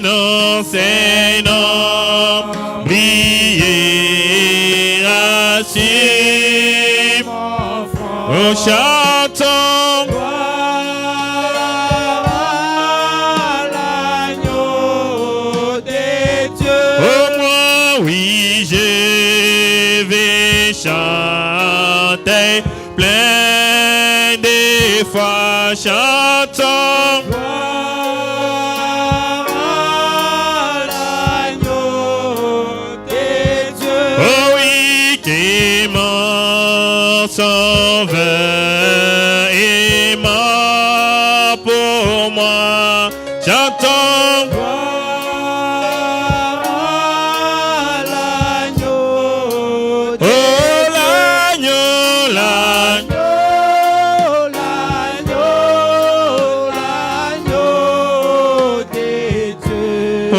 ses noms, briller ainsi. Oh, chantons. Gloire à l'agneau des dieux. Oh, moi, oui, je vais chanter plein de fois, chantons. Gloire à l'agneau des dieux. Oh oui, qui mon sauveur est mort pour moi, chantons. Gloire à l'agneau des Oh, l'agneau, l'agneau. l'agneau des dieux. Oh,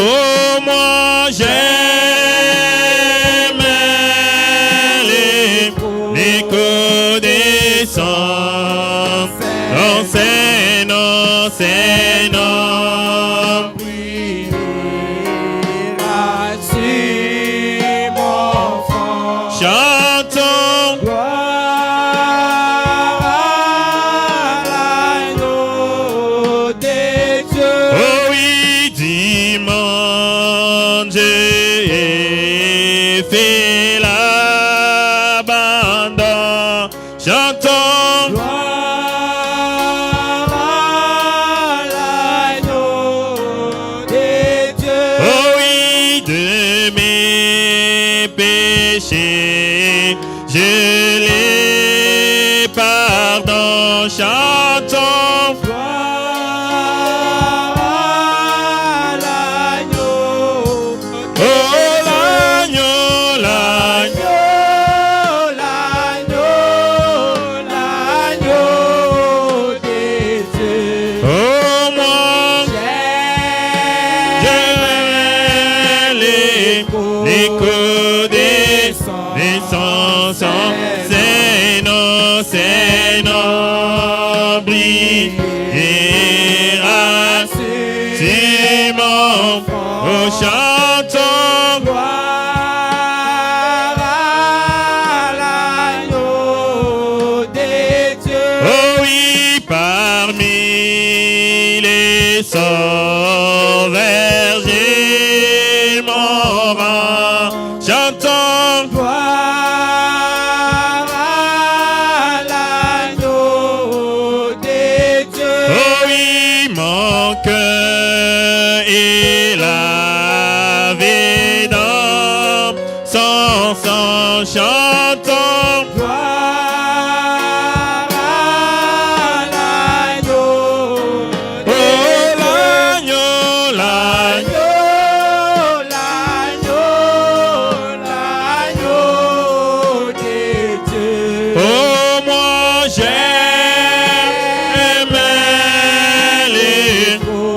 moi j'aime l'écho des sons. Oh, c'est non, c'est non. Brillera-tu, mon enfant. Chantons. Gloire à l'agneau des dieux. Oh oui, dimanche, j'ai fait l'abandon. Chantons. Gloire à l'agneau des dieux. Oh oui, de mes péchés, je les pardonne. Chantons. Gloire à l'agneau. Oh, l'agneau, l'agneau. L'agneau des dieux. Oh, moi, j'aime l'écho des sons. C'est nos brillera Simon. Oh, chantons. Gloire à l'agneau des dieux. Oh oui, parmi les sauveurs, j'ai mon rang. Chantons. Gloire à l'agneau des dieux. Oh oui, mon cœur est lavé dans son sang. Chantons. Gloire à l'agneau Oh, l'agneau, l'agneau. l'agneau des dieux. Oh, moi j'aime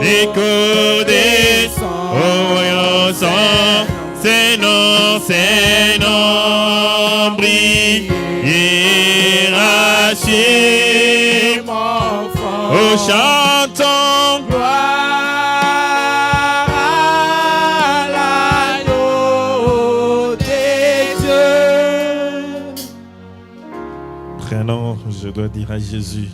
l'écho des sons. Oh, c'est non, brillera chez mon enfant. Oh, chantons. Gloire à l'agneau des dieux. Prénom, je dois dire à Jésus.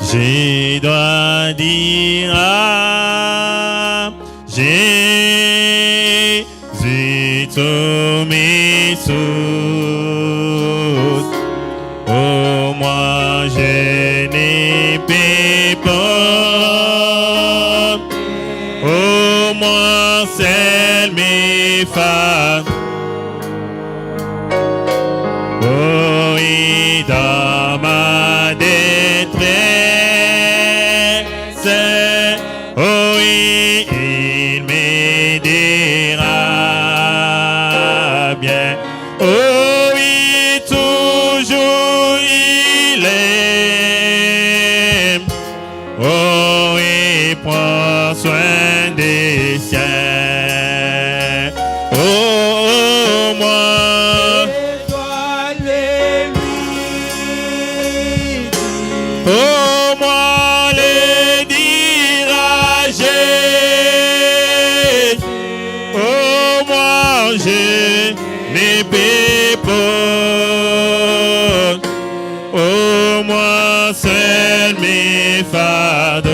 Je dois dire à Jésus tous mes soucis. Oh, moi je n'ai pas, au moins seul mes femmes. Oh, oui, dans ma détresse, oh oui, il m'aidera bien. Oh oui, toujours il aime. Oh, il prend soin des siens. Oh, moi, oh, moi, le dirai-je. Oh, moi, je n'ai pas. Oh, moi, seul mes fardeaux.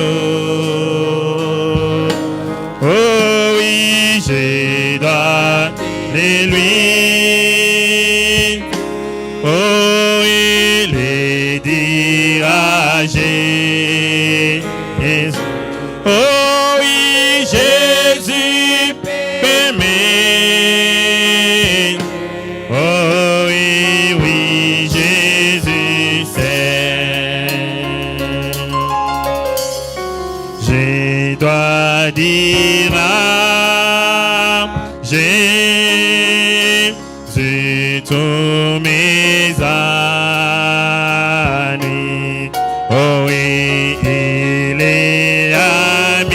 Oh, oui, je dois les lui. Oh, il les dira, oh oui, Jésus permet. Oh oui, oui, Jésus sait. Je dois dire à Jésus tous mes années. Oh oui, il est ami,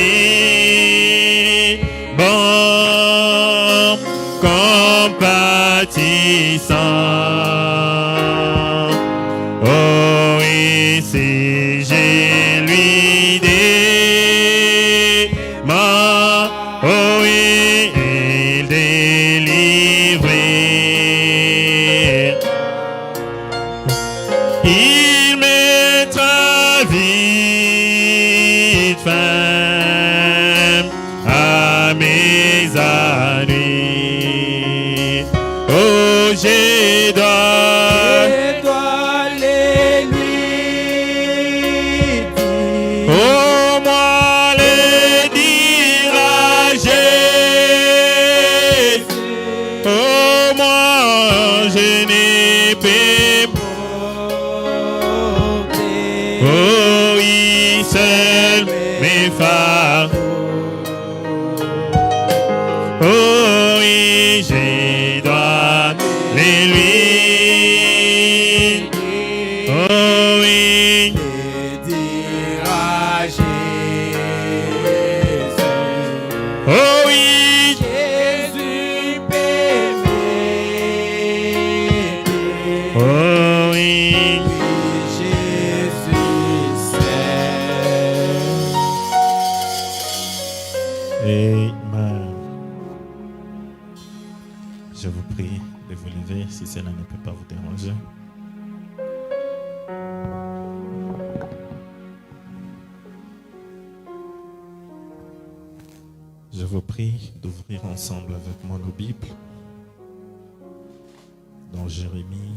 bon, compatissant. Oh oui, si je lui demande, oh oui, il délivre. Il mettra vite fin à mes années. Oh, je dois les lui dire. Oh, moi le dirai-je. Oh, moi je n'ai pas. Oh oui, seul mes fardeaux. Oh oui, je dois les lui. Oh oui, oh oui, Jésus permet. oh oui. Amen. Je vous prie de vous lever si cela ne peut pas vous déranger. Je vous prie d'ouvrir ensemble avec moi nos Bibles dans Jérémie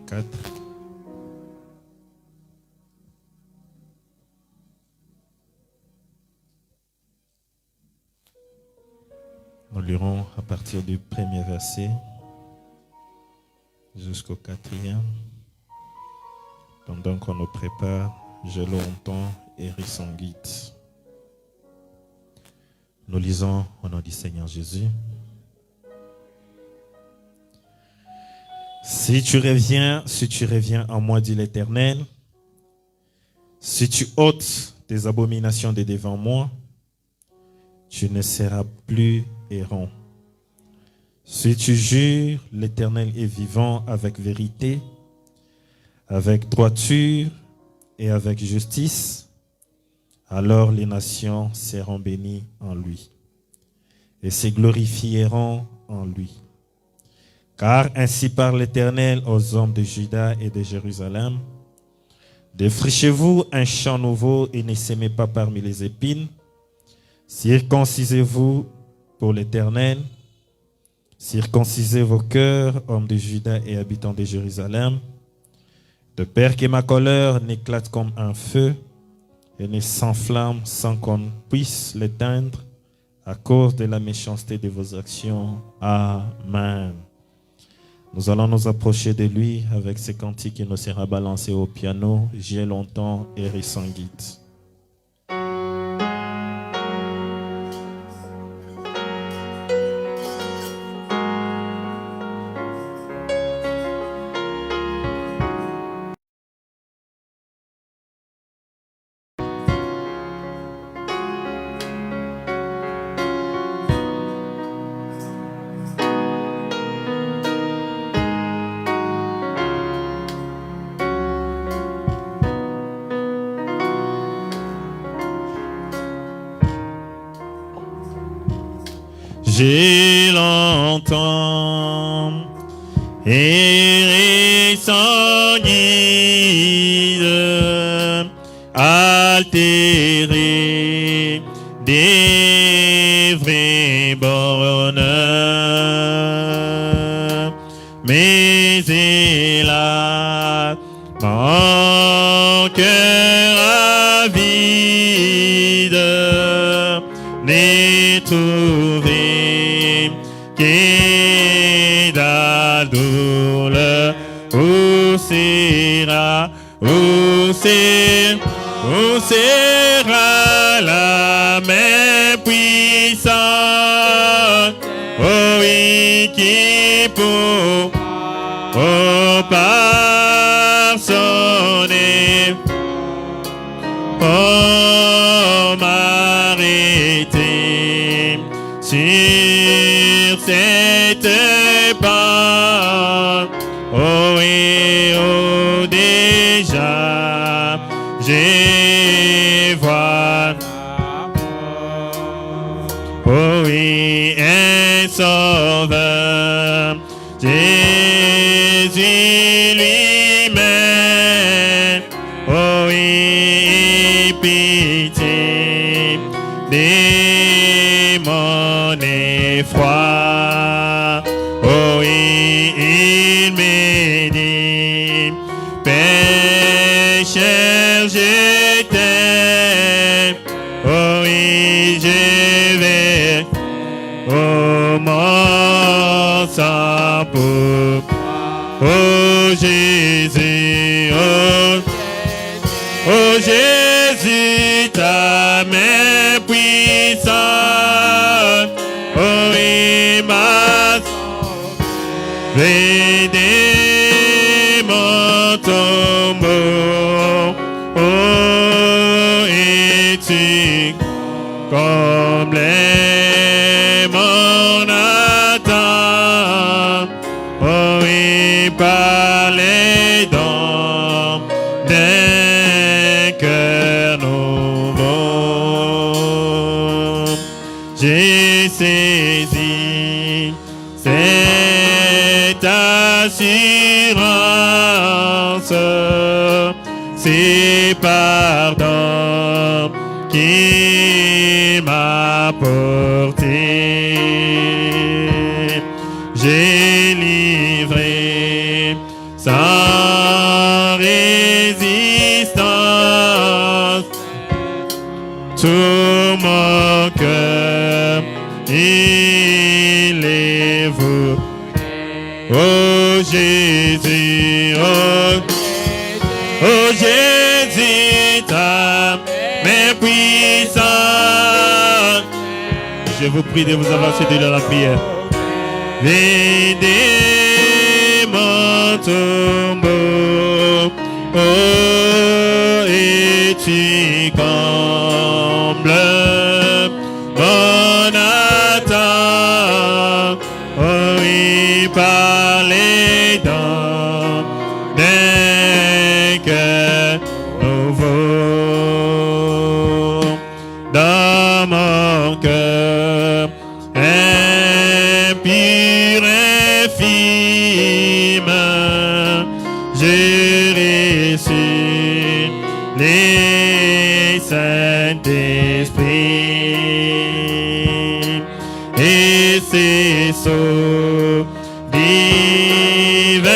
4. Nous lirons à partir du premier verset jusqu'au 4e. Pendant qu'on nous prépare, je l'entends et rit son guide. Nous lisons au nom du Seigneur Jésus. Si tu reviens en moi, dit l'Éternel, si tu ôtes tes abominations de devant moi, tu ne seras plus errant. Si tu jures, l'Éternel est vivant avec vérité, avec droiture et avec justice, alors les nations seront bénies en lui et se glorifieront en lui. Car ainsi parle l'Éternel aux hommes de Juda et de Jérusalem: défrichez-vous un champ nouveau et ne sémez pas parmi les épines. Circoncisez-vous pour l'Éternel. Circoncisez vos cœurs, hommes de Juda et habitants de Jérusalem. De peur que ma colère n'éclate comme un feu et ne s'enflamme sans qu'on puisse l'éteindre à cause de la méchanceté de vos actions. Amen. Nous allons nous approcher de lui avec ce cantique qui nous sera balancé au piano. J'ai longtemps erré sans guide. J'ai longtemps erré sans guide, altéré des vrais bonheurs, mais hélas, mon cœur avide n'est trouvé que la douleur. Où sera la main puissante, oh oui, qui pour par son pour m'arrêter sur cette pente. Oh oui, oh déjà, je vois. Oh oui, un sauveur, Jésus lui-même. Oh oui, pitié de mon effroi. Oh oui, il me dit, pécheur, je t'aime. Oh oui, je vais au mon sang pour. Oh Jésus, oh Jésus, ta main puissante, oh oui, m'a sauvé de mon tombeau. Oh, et tu combles mon attente. Oh oui, par les dons d'un cœur nouveau, j'ai saisi cette assurance, c'est pardon qui m'a porté. J'ai livré sans résistance tout mon cœur, il est vous. Oh Jésus, oh Jésus, ta main puissante. Je vous prie de vous avancer dans la prière. Aidez mon tombeau, oh, et tu combles mon attente, oh oui, par les dents d'un cœur nouveau. Dans mon cœur impur, infime, j'ai reçu les Saint-Esprit, et c'est ça, divin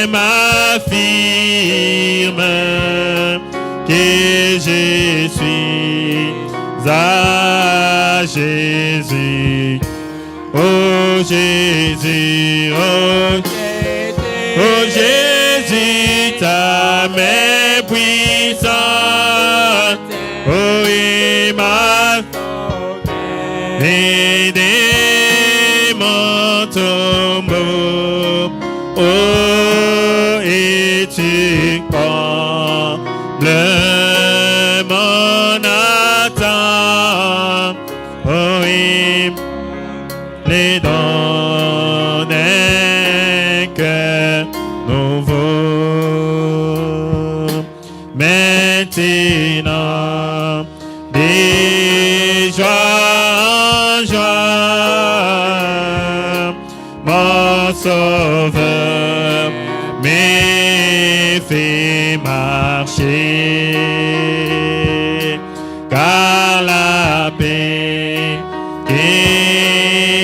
m'affirme, que je suis à Jésus. Oh Jésus, oh Jésus, ta main puissante, oh il m'a aidé mon tombeau, oh et tu combles mon attente, oh il les donne un cœur nouveau. Maintenant, des joie en joie, mon sauveur me fait marcher, car la paix que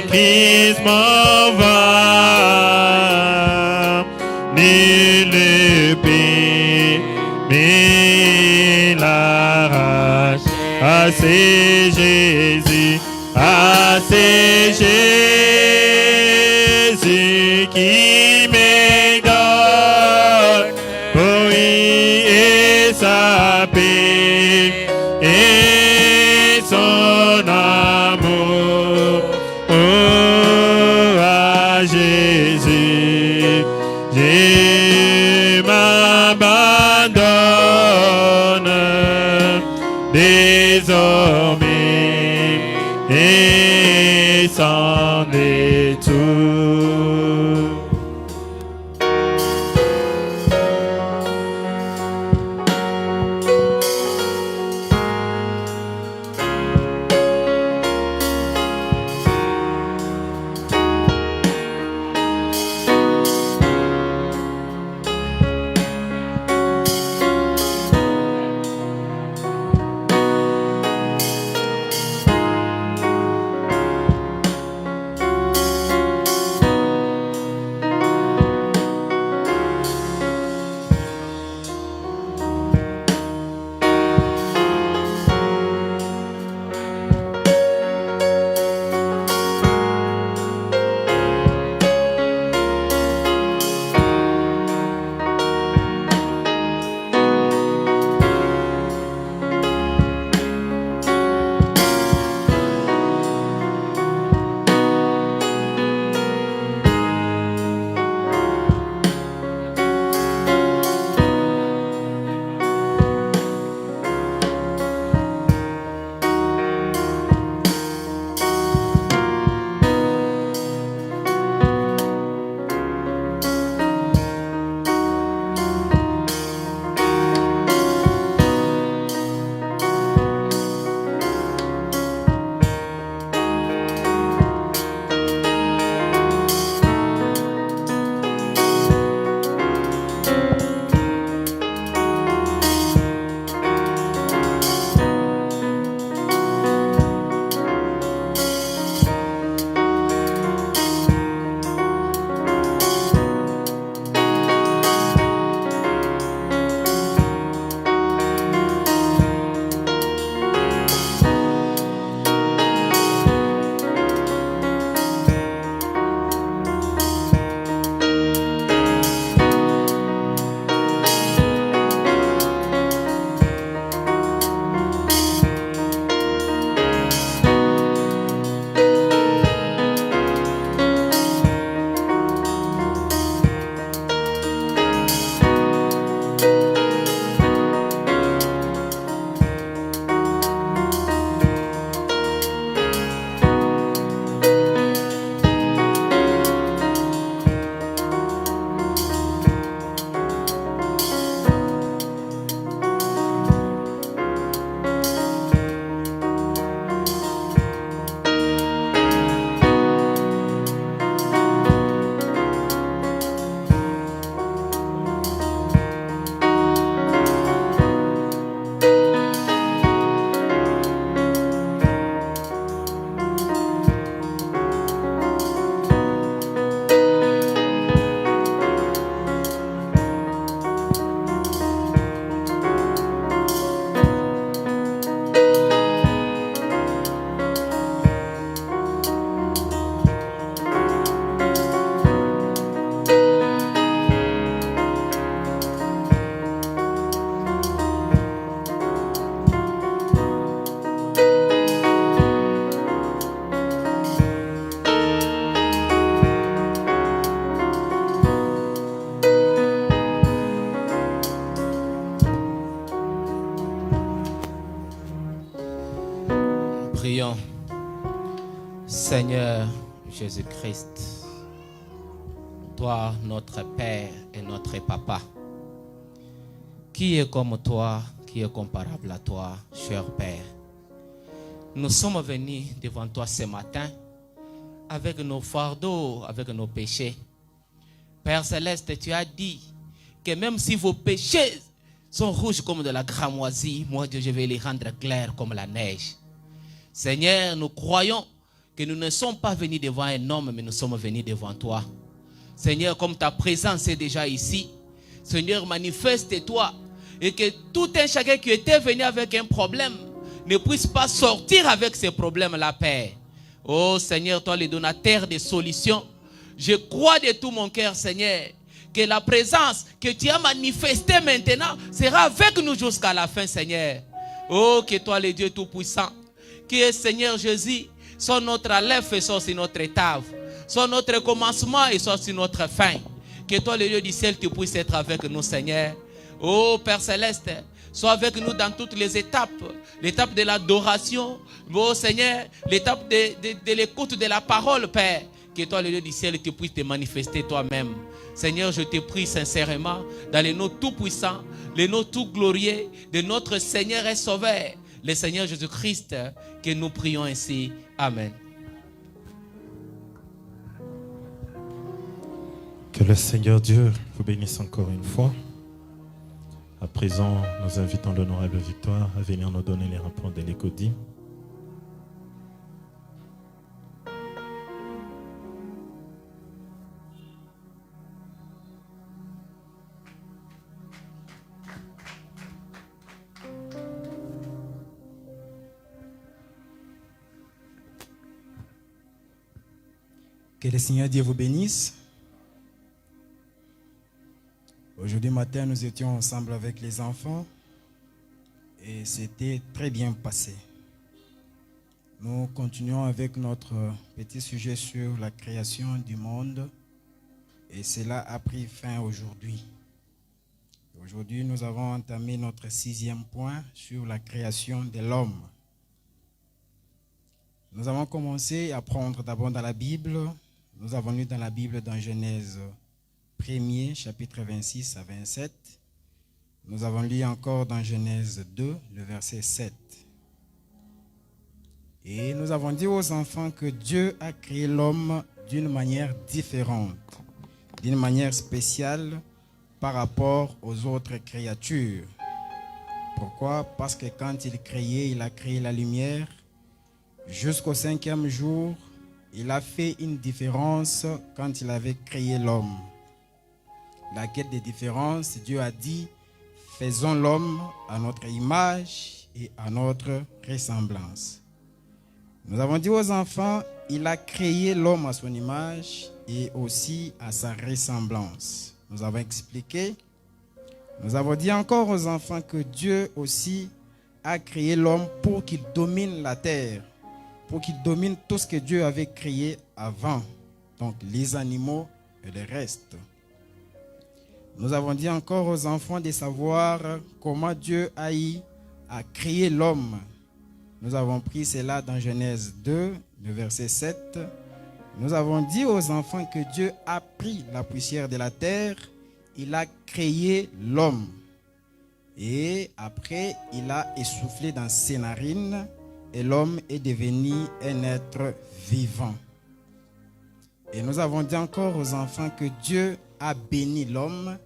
Christ m'envoie, nul ne peut me l'arrache. Ah, c'est Jésus, ah, c'est Jésus qui me donne, oh oui, et sa paix et son amour. Oh, à Jésus, je m'abandonne désormais et sans détour. Prions. Seigneur Jésus-Christ, toi, notre Père et notre Papa, qui est comme toi, qui est comparable à toi, cher Père? Nous sommes venus devant toi ce matin avec nos fardeaux, avec nos péchés. Père Céleste, tu as dit que même si vos péchés sont rouges comme de la cramoisie, moi Dieu, je vais les rendre clairs comme la neige. Seigneur, nous croyons que nous ne sommes pas venus devant un homme, mais nous sommes venus devant toi. Seigneur, comme ta présence est déjà ici, Seigneur, manifeste-toi et que tout un chacun qui était venu avec un problème ne puisse pas sortir avec ces problèmes-là, Père. Oh Seigneur, toi le donateur des solutions, je crois de tout mon cœur, Seigneur, que la présence que tu as manifestée maintenant sera avec nous jusqu'à la fin, Seigneur. Oh, que toi le Dieu Tout-Puissant, qui est Seigneur Jésus, soit notre aleph et soit notre étave, soit notre commencement et soit notre fin. Que toi le Dieu du ciel, tu puisses être avec nous, Seigneur. Oh Père Céleste, sois avec nous dans toutes les étapes. L'étape de l'adoration, oh Seigneur, l'étape de l'écoute de la parole, Père. Que toi, le Dieu du ciel, tu puisses te manifester toi-même. Seigneur, je te prie sincèrement, dans le nom tout-puissant, le nom tout-glorieux de notre Seigneur et Sauveur, le Seigneur Jésus-Christ, que nous prions ainsi. Amen. Que le Seigneur Dieu vous bénisse encore une fois. À présent, nous invitons l'honorable Victoire à venir nous donner les rapports de l'Écodie. Que le Seigneur Dieu vous bénisse. Aujourd'hui matin, nous étions ensemble avec les enfants et c'était très bien passé. Nous continuons avec notre petit sujet sur la création du monde et cela a pris fin aujourd'hui. Aujourd'hui, nous avons entamé notre 6e point sur la création de l'homme. Nous avons commencé à prendre d'abord dans la Bible. Nous avons lu dans la Bible dans Genèse 1er, chapitre 26 à 27. Nous avons lu encore dans Genèse 2, le verset 7. Et nous avons dit aux enfants que Dieu a créé l'homme d'une manière différente, d'une manière spéciale par rapport aux autres créatures. Pourquoi? Parce que quand il a créé la lumière, jusqu'au 5e jour, il a fait une différence quand il avait créé l'homme. Laquelle des différences, Dieu a dit, faisons l'homme à notre image et à notre ressemblance. Nous avons dit aux enfants, il a créé l'homme à son image et aussi à sa ressemblance. Nous avons expliqué. Nous avons dit encore aux enfants que Dieu aussi a créé l'homme pour qu'il domine la terre, pour qu'il domine tout ce que Dieu avait créé avant, donc les animaux et le reste. Nous avons dit encore aux enfants de savoir comment Dieu a eu à créer l'homme. Nous avons pris cela dans Genèse 2, le verset 7. Nous avons dit aux enfants que Dieu a pris la poussière de la terre, il a créé l'homme. Et après, il a essoufflé dans ses narines et l'homme est devenu un être vivant. Et nous avons dit encore aux enfants que Dieu a béni l'homme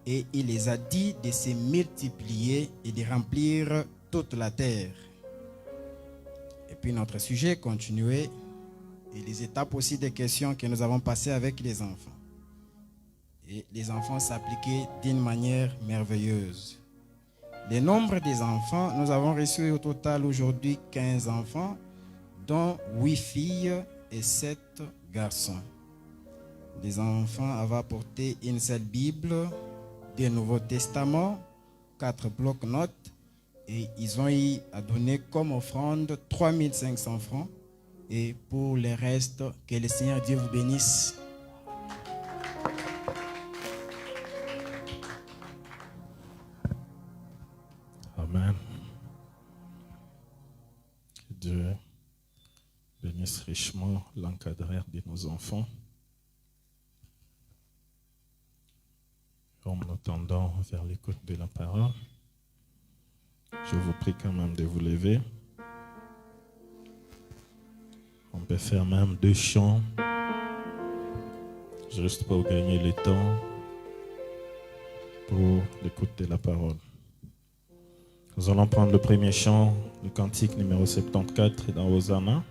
et il les a dit de se multiplier et de remplir toute la terre. Et puis notre sujet continuait et les étapes aussi des questions que nous avons passées avec les enfants. Et les enfants s'appliquaient d'une manière merveilleuse. Le nombre des enfants, nous avons reçu au total aujourd'hui 15 enfants, dont 8 filles et 7 garçons. Les enfants avaient apporté une seule Bible, des Nouveaux Testaments, 4 blocs-notes, et ils ont eu à donner comme offrande 3500 francs. Et pour le reste, que le Seigneur Dieu vous bénisse. Amen. Que Dieu bénisse richement l'encadreur de nos enfants. En nous tendant vers l'écoute de la parole, je vous prie quand même de vous lever. On peut faire même 2 chants, juste pour gagner le temps pour l'écoute de la parole. Nous allons prendre le premier chant, le cantique numéro 74 dans Hosanna.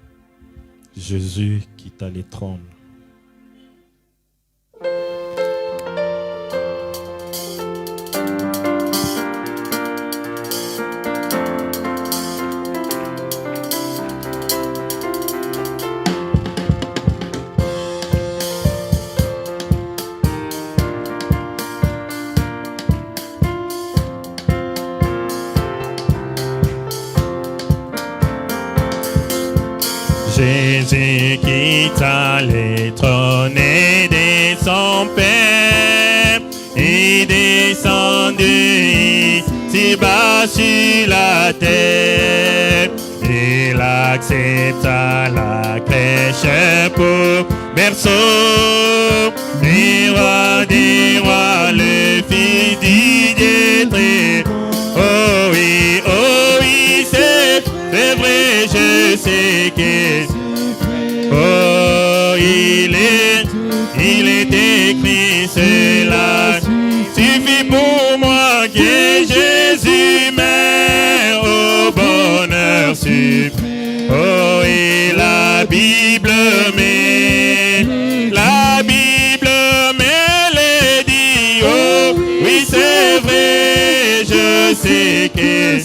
Jésus quitta les trônes. Jésus quitta les trônes et descend Père, et descendu ici bas sur la terre. Il accepta la crèche pour berceau, du roi des rois, le Fils du Dieu très haut. Oh oui, c'est vrai, je sais que il est écrit cela. Suffit pour moi que Jésus meurt au bonheur suprême. Oh, et la Bible le dit. Oh, oui, c'est vrai, je sais que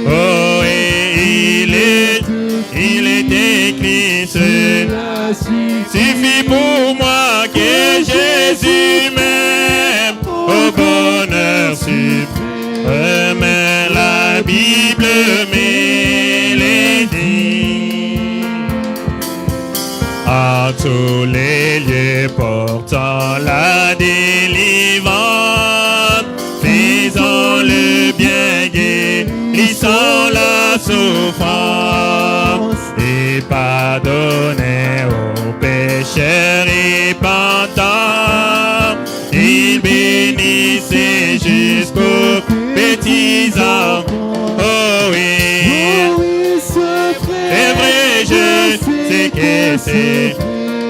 oh, et il est écrit cela. Suffit pour moi que Jésus m'aime au bonheur suprême. La Bible me le dit. À tous les lieux portant la délivrance, faisons le bien, guérissons la souffrance et pardonnez aux pécheurs repentants. Il bénissait jusqu'aux petits enfants. Oh oui, c'est vrai, je sais que c'est.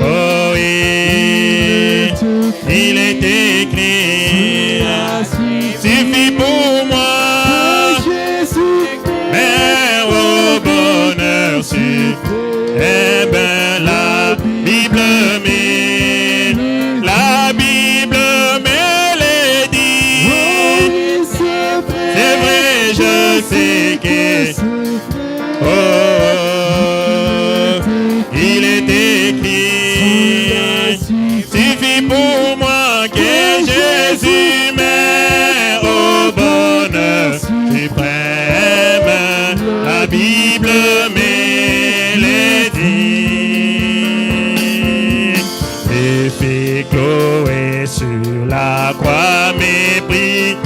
Oh oui, il est écrit. Suffit pour moi, mais au bonheur suprême. Eh ben la Bible me le dit. C'est vrai, je sais que il est écrit. Suffit pour moi que Jésus meurt au bonheur suprême. La Bible me le dit. Et fit Chloé sur la croix mépris.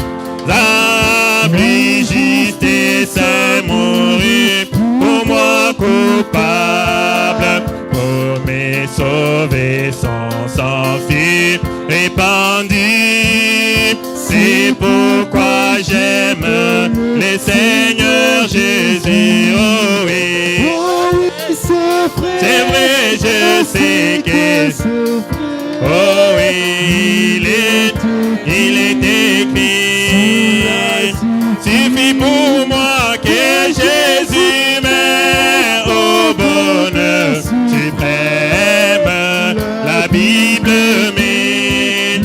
Lui justesse mourut pour moi coupable, pour me sauver son sang fut répandu. C'est pourquoi j'aime le Seigneur Jésus. Oh oui, c'est vrai, je sais que oh oui, il est écrit. Suffit pour moi que Jésus meurt au bonheur suprême. La Bible me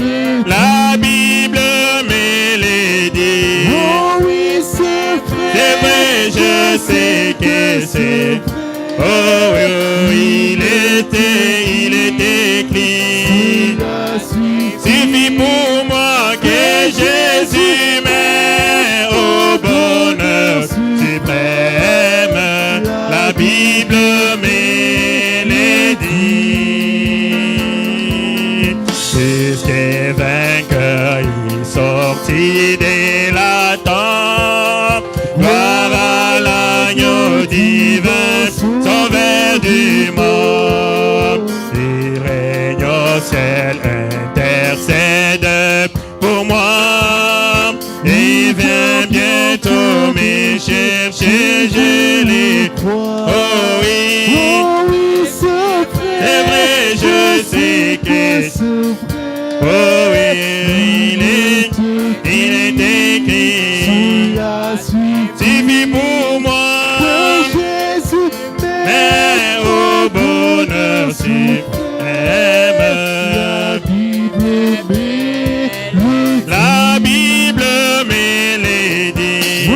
le dit. Oh oui, c'est vrai, je sais que c'est. Oh oui, il est écrit. Suffit pour moi que Jésus meurt au bonheur suprême. La Bible me le dit. Jusqu'à vainqueur, il sortit de la tombe. Gloire à l'agneau divin, sauveur du ciel intercède pour moi. Il vient bientôt me chercher, je les crois. Oh oui, c'est vrai, je sais que c'est vrai. Oh oui, il est écrit. Suffit pour moi. Mais au bonheur suprême, la Bible me le dit.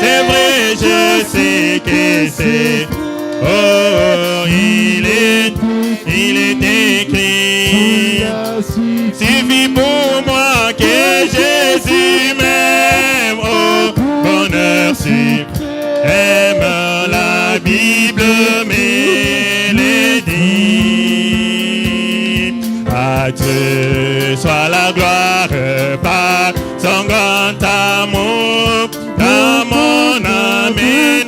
C'est vrai, je sais que c'est. Oh, il est écrit. Suffit pour moi que Jésus m'aime. Oh, bonheur suprême. La Bible me le dit. À Dieu soit la gloire par son grand amour. Dans mon âme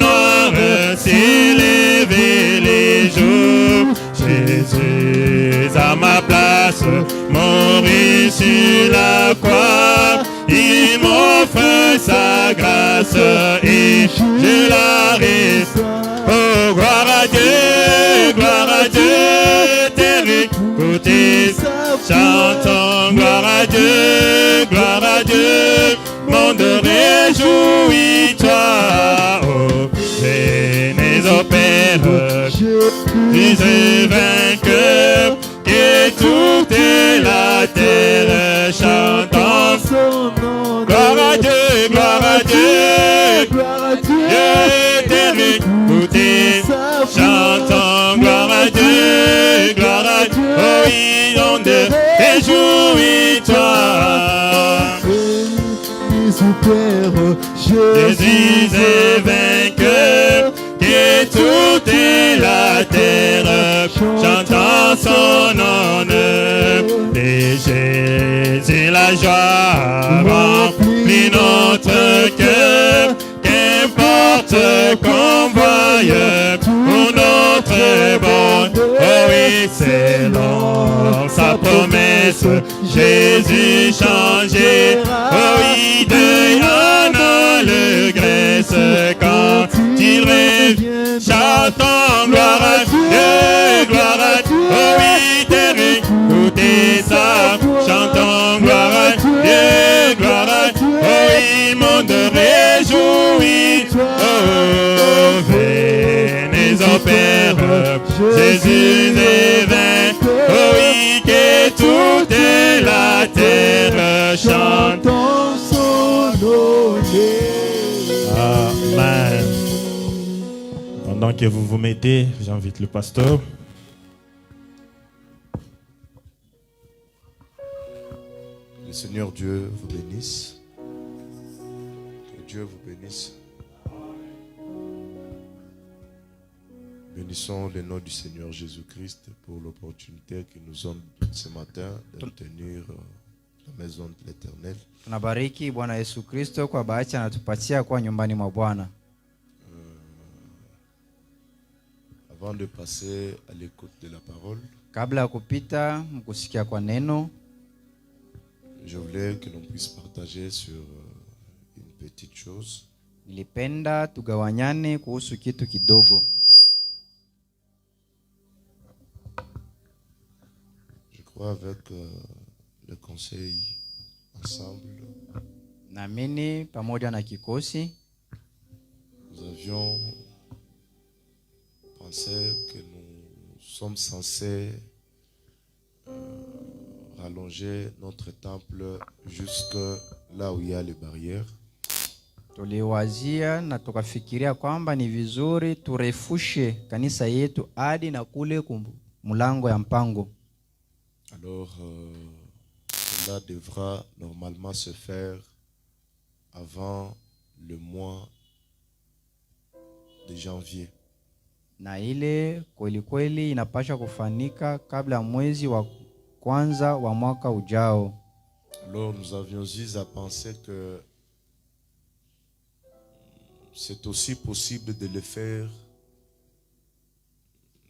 noire s'est levé les jours. Jésus à ma place mourit sur la croix. Il m'offre sa grâce et je la reçois. Oh, gloire à Dieu, terre, écoutez, chantons, gloire à Dieu, monde réjouis-toi. Oh, venez au Père, Jésus vainqueur, que toute la terre chantons son nom. Gloire à Dieu, Dieu terre, écoutez, chantons, gloire à Dieu, oh oui, monde réjouis-toi. Jésus est vainqueur, que toute la terre chantant son honneur. Et Jésus la joie remplit notre cœur. Qu'importe qu'on voie pour notre bonne. Oh oui, c'est long sa promesse. Jésus changera. Oh oui, deuil en allégresse quand il revient. Chantons gloire à Dieu, oh oui, terre, écoutez ça. Chantons gloire à Dieu, oh oui, monde réjouis. Oh, venez au Père, Jésus est vainqueur. Oh oui, que toute la terre chante son honneur. Amen. Pendant que vous vous mettez, j'invite le pasteur. Le Seigneur Dieu vous bénisse. Que Dieu vous bénisse. Bénissons le nom du Seigneur Jésus-Christ pour l'opportunité que nous avons ce matin de tenir la maison de l'Éternel. Tunabariki Bwana Yesu Kristo kwa bahati anatupatia kwa nyumbani mwa Bwana. Avant de passer à l'écoute de la parole, Kabla ya kupita mkusikia kwa neno, je voulais que l'on puisse partager sur une petite chose. nilipenda tugawanyane kuhusu kitu kidogo. Je crois avec le conseil ensemble, Naamini pamoja na kikosi nous avions pensé que nous sommes censés rallonger notre temple jusque là où il y a les barrières. tuliwazia na tukafikiria kwamba ni vizuri turefushe kanisa yetu hadi na kule mlango ya mpango. Alors, cela devra normalement se faire avant le mois de janvier. Na ile kweli inapasha kufanika kabla mwezi wa kwanza wa mwaka ujao. Alors, nous avions eu à penser que c'est aussi possible de le faire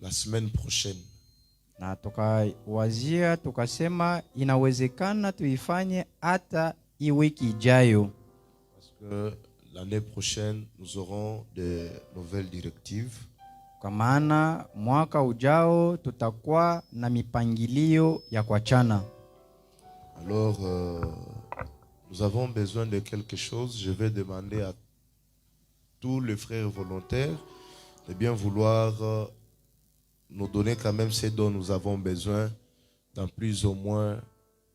la semaine prochaine. na tukawazia tukasema inawezekana tuifanye hata hii wiki ijayo, Parce que l'année prochaine, nous aurons de nouvelles directives. kwa maana mwaka ujao tutakuwa na mipangilio ya kuachana. Alors, nous avons besoin de quelque chose. Je vais demander à tous les frères volontaires de bien vouloir nous donner quand même ce dont nous avons besoin, dans plus ou moins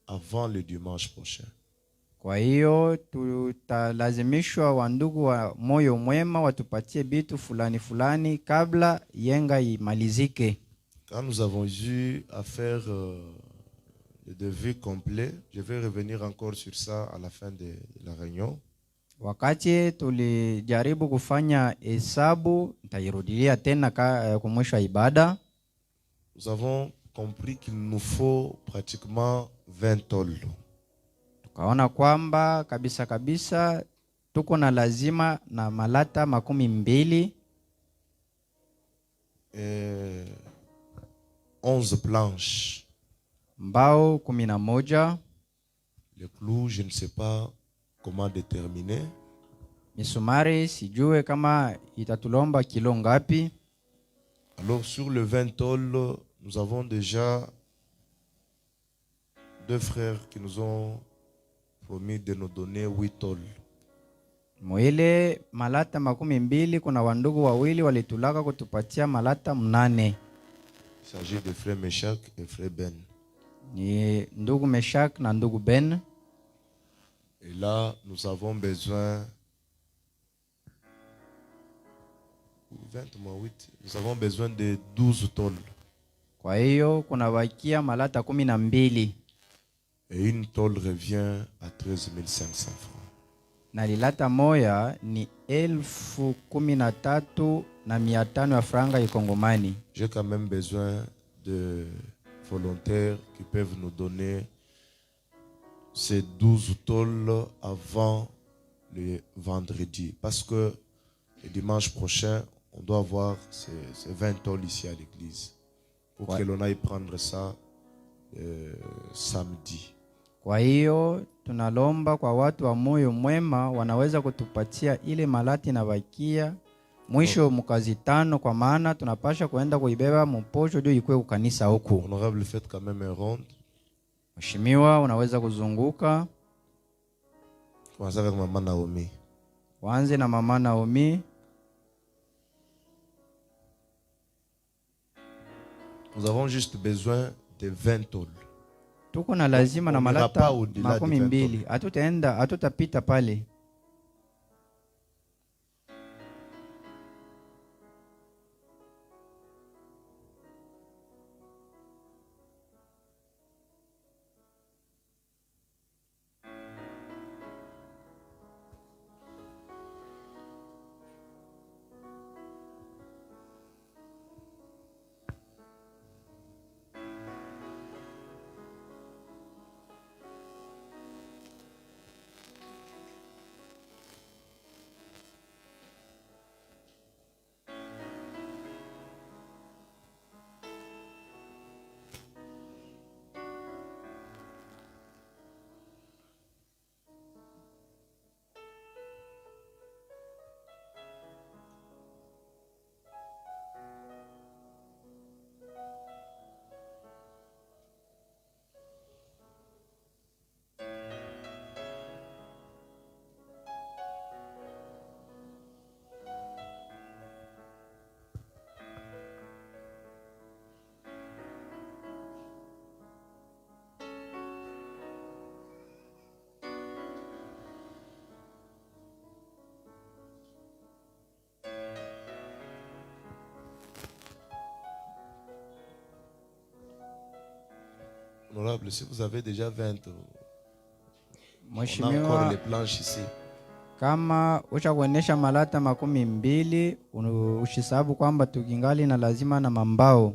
avant le dimanche prochain. Kwa hiyo tutalazimishwa wandugu wa moyo mwema watupatie bitu fulani fulani kabla yenga imalizike. Quand nous avons eu à faire le devis complet, je vais revenir encore sur ça à la fin de la réunion. Wakati tulijaribu kufanya hesabu, nitairudilia tena kwa mwisho wa ibada. Nous avons compris qu'il nous faut pratiquement 20 tôles. Tukaona kwamba kabisa tuko na lazima na malata 12, 11 planches. mbao 11, Les clous, je ne sais pas comment déterminer. misumari sijue kama itatulomba kilo ngapi. Alors sur le 20 tôles, nous avons déjà 2 frères qui nous ont promis de nous donner 8 tôles. Mwile malata 12 kuna wandugu wawili walitulaka kutupatia malata 8. Il s'agit de frère Meshach et frère Ben. Ni ndugu Meshach na ndugu Ben. Et là, nous avons besoin 20 moins 8. Nous avons besoin de 12 tôles. Kwa hiyo kuna bakia malata 12. Et une tôle revient à 13 500 francs. Na lilata moya ni 13,500 ya franga ikongomani. J'ai quand même besoin de volontaires qui peuvent nous donner ces 12 tôles avant le vendredi. Parce que le dimanche prochain, on doit avoir ces 20 tôles ici à l'église. Pour que l'on aille prendre ça samedi. Kwa hiyo tunalomba kwa watu wa moyo mwema wanaweza kutupatia ile malati na bakia mwisho mkazi 5, kwa maana tunapasha kuenda kuibeba mposho ndio ikue kukanisa huku. Honorable, faites quand même un ronde. Mheshimiwa, unaweza kuzunguka. Commencez avec Maman Naomi. Waanze na Mama Naomi. Nous avons juste besoin de 20 tôles. Tuko na lazima na malata 12. Hatutapita pale. Honorable, si vous avez déjà 20, on a encore Mheshimiwa, les planches ici. kama ushakuonesha malata 12, ushisabu kwamba tukingali na lazima na mambao.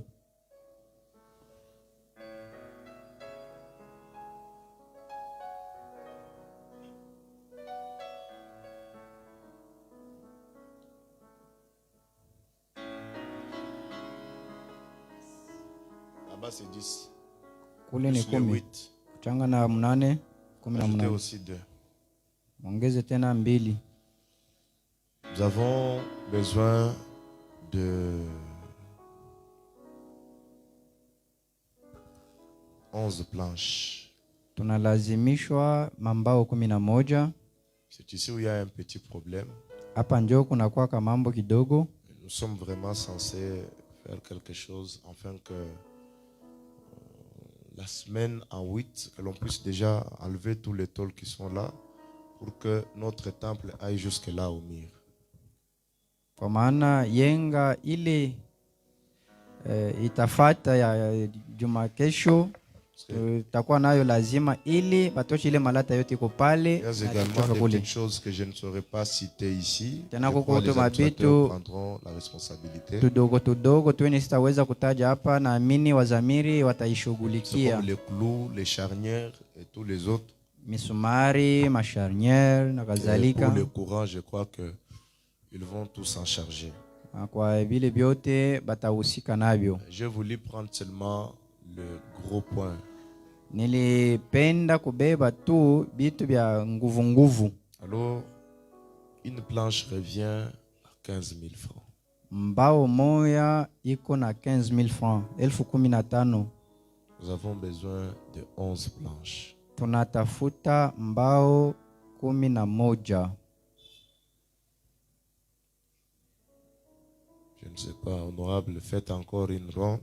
là-bas c'est 10. Kule ni Plus les 10. 8. Kuchanga na 8, 18. Ajoutez aussi 2. Ongeze tena 2. Nous avons besoin de 11 planches. Tunalazimishwa mambao 11. C'est ici où il y a un petit problème. Hapa njo kunakuwa kama mambo kidogo. Nous sommes vraiment censés faire quelque chose afin que la semaine en 8, que l'on puisse déjà enlever tous les tôles qui sont là pour que notre temple aille jusque là au mur. Kwa maana yenga ile itafata ya juma kesho tutakuwa nayo lazima ili batoshe ile malata yote iko pale. Il y a également des petites choses que je ne saurais pas citer ici. Tena Les kuko administrateurs prendront la responsabilité. tudogo tuweni sitaweza kutaja hapa, naamini wazamiri C'est wataishughulikia. comme les clous, les charnières et tous les autres. Misumari, masharniere na Et kadhalika. pour le courant, je crois que ils vont tous s'en charger. Na kwa vile vyote batahusika navyo. J'ai voulu prendre seulement le gros point. Nilipenda kubeba tu bitu vya nguvu. Alors, une planche revient à 15 000 francs. Mbao moya iko na 15,000 francs, 15,000. Nous avons besoin de 11 planches. Tunatafuta mbao 11. Je ne sais pas, honorable, faites encore une ronde.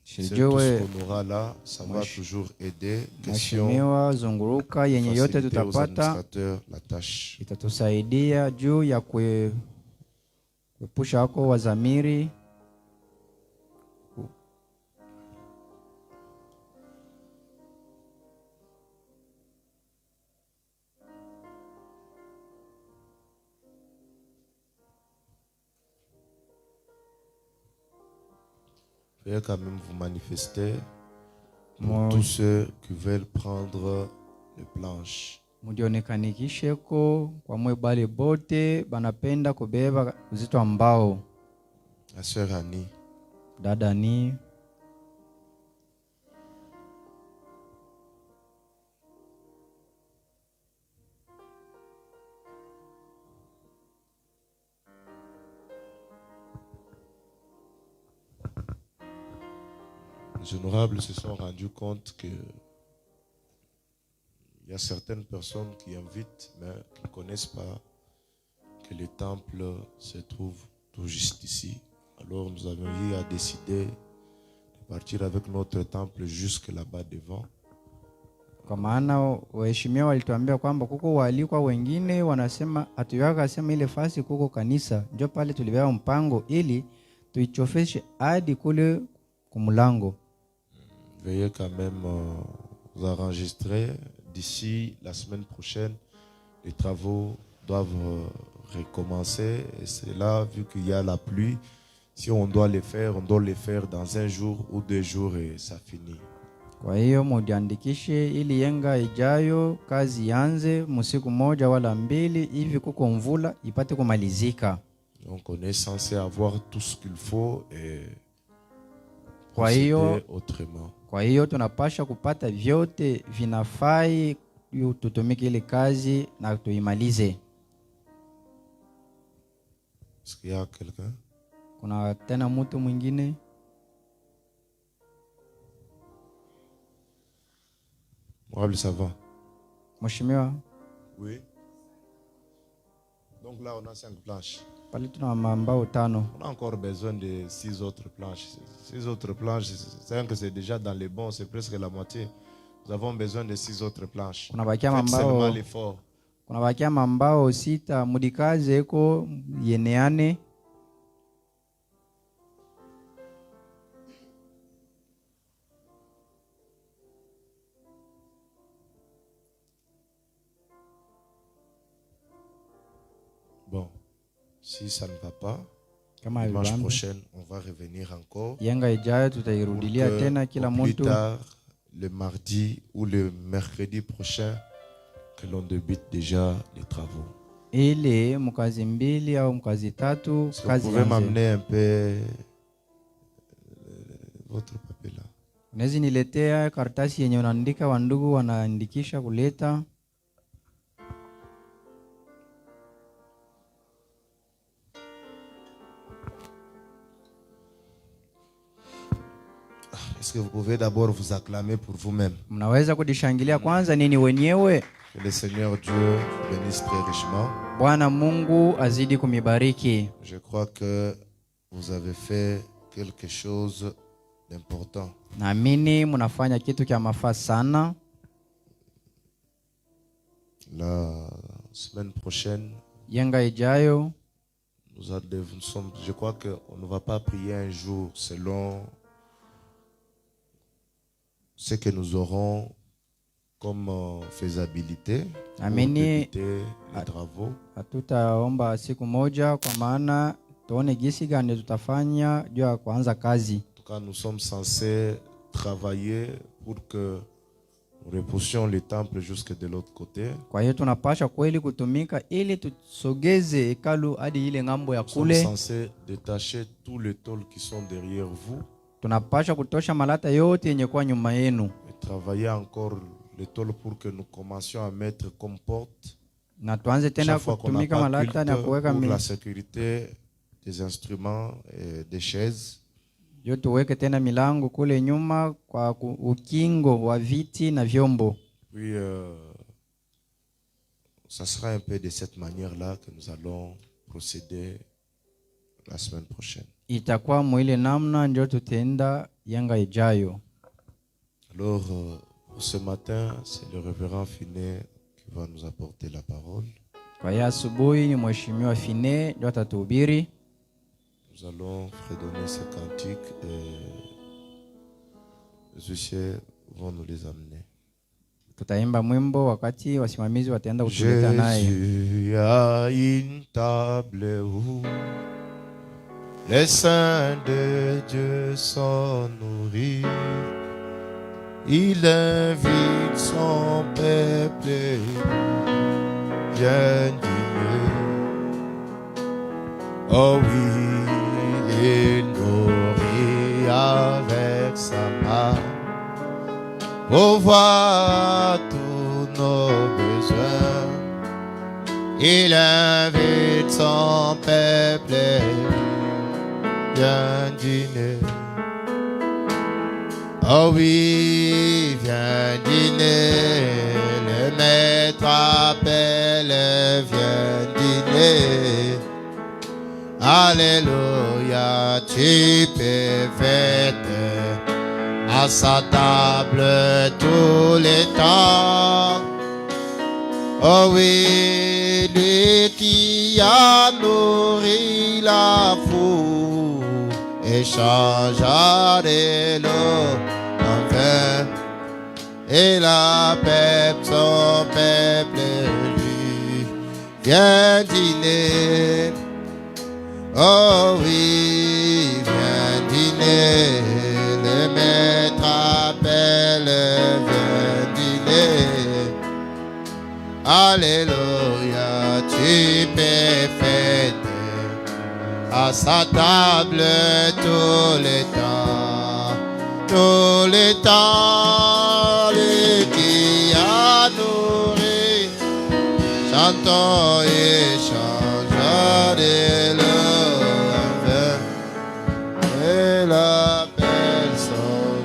C'est tout Sijue ce qu'on aura là, ça va toujours aider. Question, mheshimiwa zunguruka yenye yote faciliter aux tutapata administrateurs la tâche. itatusaidia juu ya kuepusha wako wazamiri Veuillez quand même vous manifester pour Moi. tous ceux qui veulent prendre les planches. mujionekanikisheko kwa mwe bale bote banapenda kubeba uzito wa mbao. La sœur Annie, Dada ni les honorables se sont rendus compte que il y a certaines personnes qui invitent, mais qui ne connaissent pas que le temple se trouve tout juste ici. Alors nous avons eu à décider de partir avec notre temple jusque là-bas devant. kwa maana waheshimiwa walituambia kwamba kuko waalikwa wengine wanasema hatuyaka sema ile fasi kuko kanisa, ndio pale tulibeba mpango ili tuichofeshe hadi kule kumulango. Veuillez quand même vous enregistrer. D'ici la semaine prochaine, les travaux doivent recommencer. Et c'est là, vu qu'il y a la pluie, si on doit les faire dans un jour ou 2 jours et ça finit. Kwa hiyo mujiandikishe ili yenga ijayo kazi yanze musiku moja wala 2 hivi kuko mvula ipate kumalizika. Donc on est censé avoir tout ce qu'il faut et Kwa hiyo procéder autrement. Kwa hiyo tunapasha kupata vyote vinafai tutumike ile kazi na tuimalize. Est-ce qu'il y a quelqu'un? Kuna tena mtu mwingine? Honorable, ça va? Mheshimiwa, Oui. Donc là, on a 5 planches. pale tuna mambao 5. On a encore besoin de 6 autres planches. 6 autres planches, 5 c'est déjà dans les bons, c'est presque la moitié. Nous avons besoin de 6 autres planches. Kunabakia Faites seulement mambao l'effort. kunabakia mambao 6, mudikaze eko yeneane. Bon, si ça ne va pas, Kama dimanche vibambe prochaine, on va revenir encore. yenga ijayo Pour tutairudilia que, tena kila au plus mtu tard, le mardi ou le mercredi prochain, que l'on débute déjà les travaux. ili mkazi 2 au mkazi 3 Si vous kazi pouvez yanze. m'amener un peu votre papier là. Unaweza niletea karatasi yenye unaandika, wandugu wanaandikisha kuleta. Est-ce que vous pouvez d'abord vous acclamer pour vous-même? Mnaweza kujishangilia kwanza nini wenyewe. Que le Seigneur Dieu bénisse très richement. Bwana Mungu azidi kumibariki. Je crois que vous avez fait quelque chose d'important. Naamini mnafanya kitu cha mafaa sana. La semaine prochaine, Yenga ijayo je crois qu'on ne va pas prier un jour selon ce que nous aurons comme faisabilité pour débuter les travaux. Hatutaomba siku moja kwa maana tuone gisi gani tutafanya juu ya kuanza kazi. En tout cas, nous sommes censés travailler pour que nous repoussions le temple jusque de l'autre côté. Kwa hiyo tunapasha kweli kutumika ili tusogeze hekalu hadi ile ngambo ya Nous sommes kule. censés détacher tous les tôles qui sont derrière vous Tunapasha kutosha malata yote yenye kwa nyuma yenu. et travailler encore les tôles pour que nous commencions à mettre comme porte Na tuanze tena chaque fois qu'on n'a kutumika pas malata na culte kuweka pour la sécurité des instruments et des chaises. yo tuweke tena milango kule nyuma kwa ukingo wa viti na vyombo. Puis ça sera un peu de cette manière-là que nous allons procéder la semaine prochaine. Itakuwa mwile namna ndio tutenda yenga ijayo. Alors, pour ce matin, c'est le révérend Finet qui va nous apporter la parole. Kwa hiyo asubuhi ni mheshimiwa Fine ndio atatuhubiri. Nous allons fredonner ces cantiques et les huissiers vont nous les amener. Tutaimba mwimbo wakati wasimamizi wataenda kutuleta naye. Jésus a une table où les saints de Dieu sont nourris. Il invite son peuple, viens dîner. Oh oui, il nourrit avec sa main pour voir tous nos besoins. Il invite son peuple, viens dîner. Oh oui, viens dîner. Le maître appelle, viens dîner. Alléluia, tu peux fêter à sa table tous les temps. Oh oui, lui qui a nourri la foule et changea de l'eau en vin et la peuple, son peuple, lui vient dîner. Oh oui, viens dîner. Le maître appelle, viens dîner. Alléluia, tu peux fêter à sa table tous les temps. Tous les temps, lui qui a nourri, chantons et changeons de l'eau. La personne.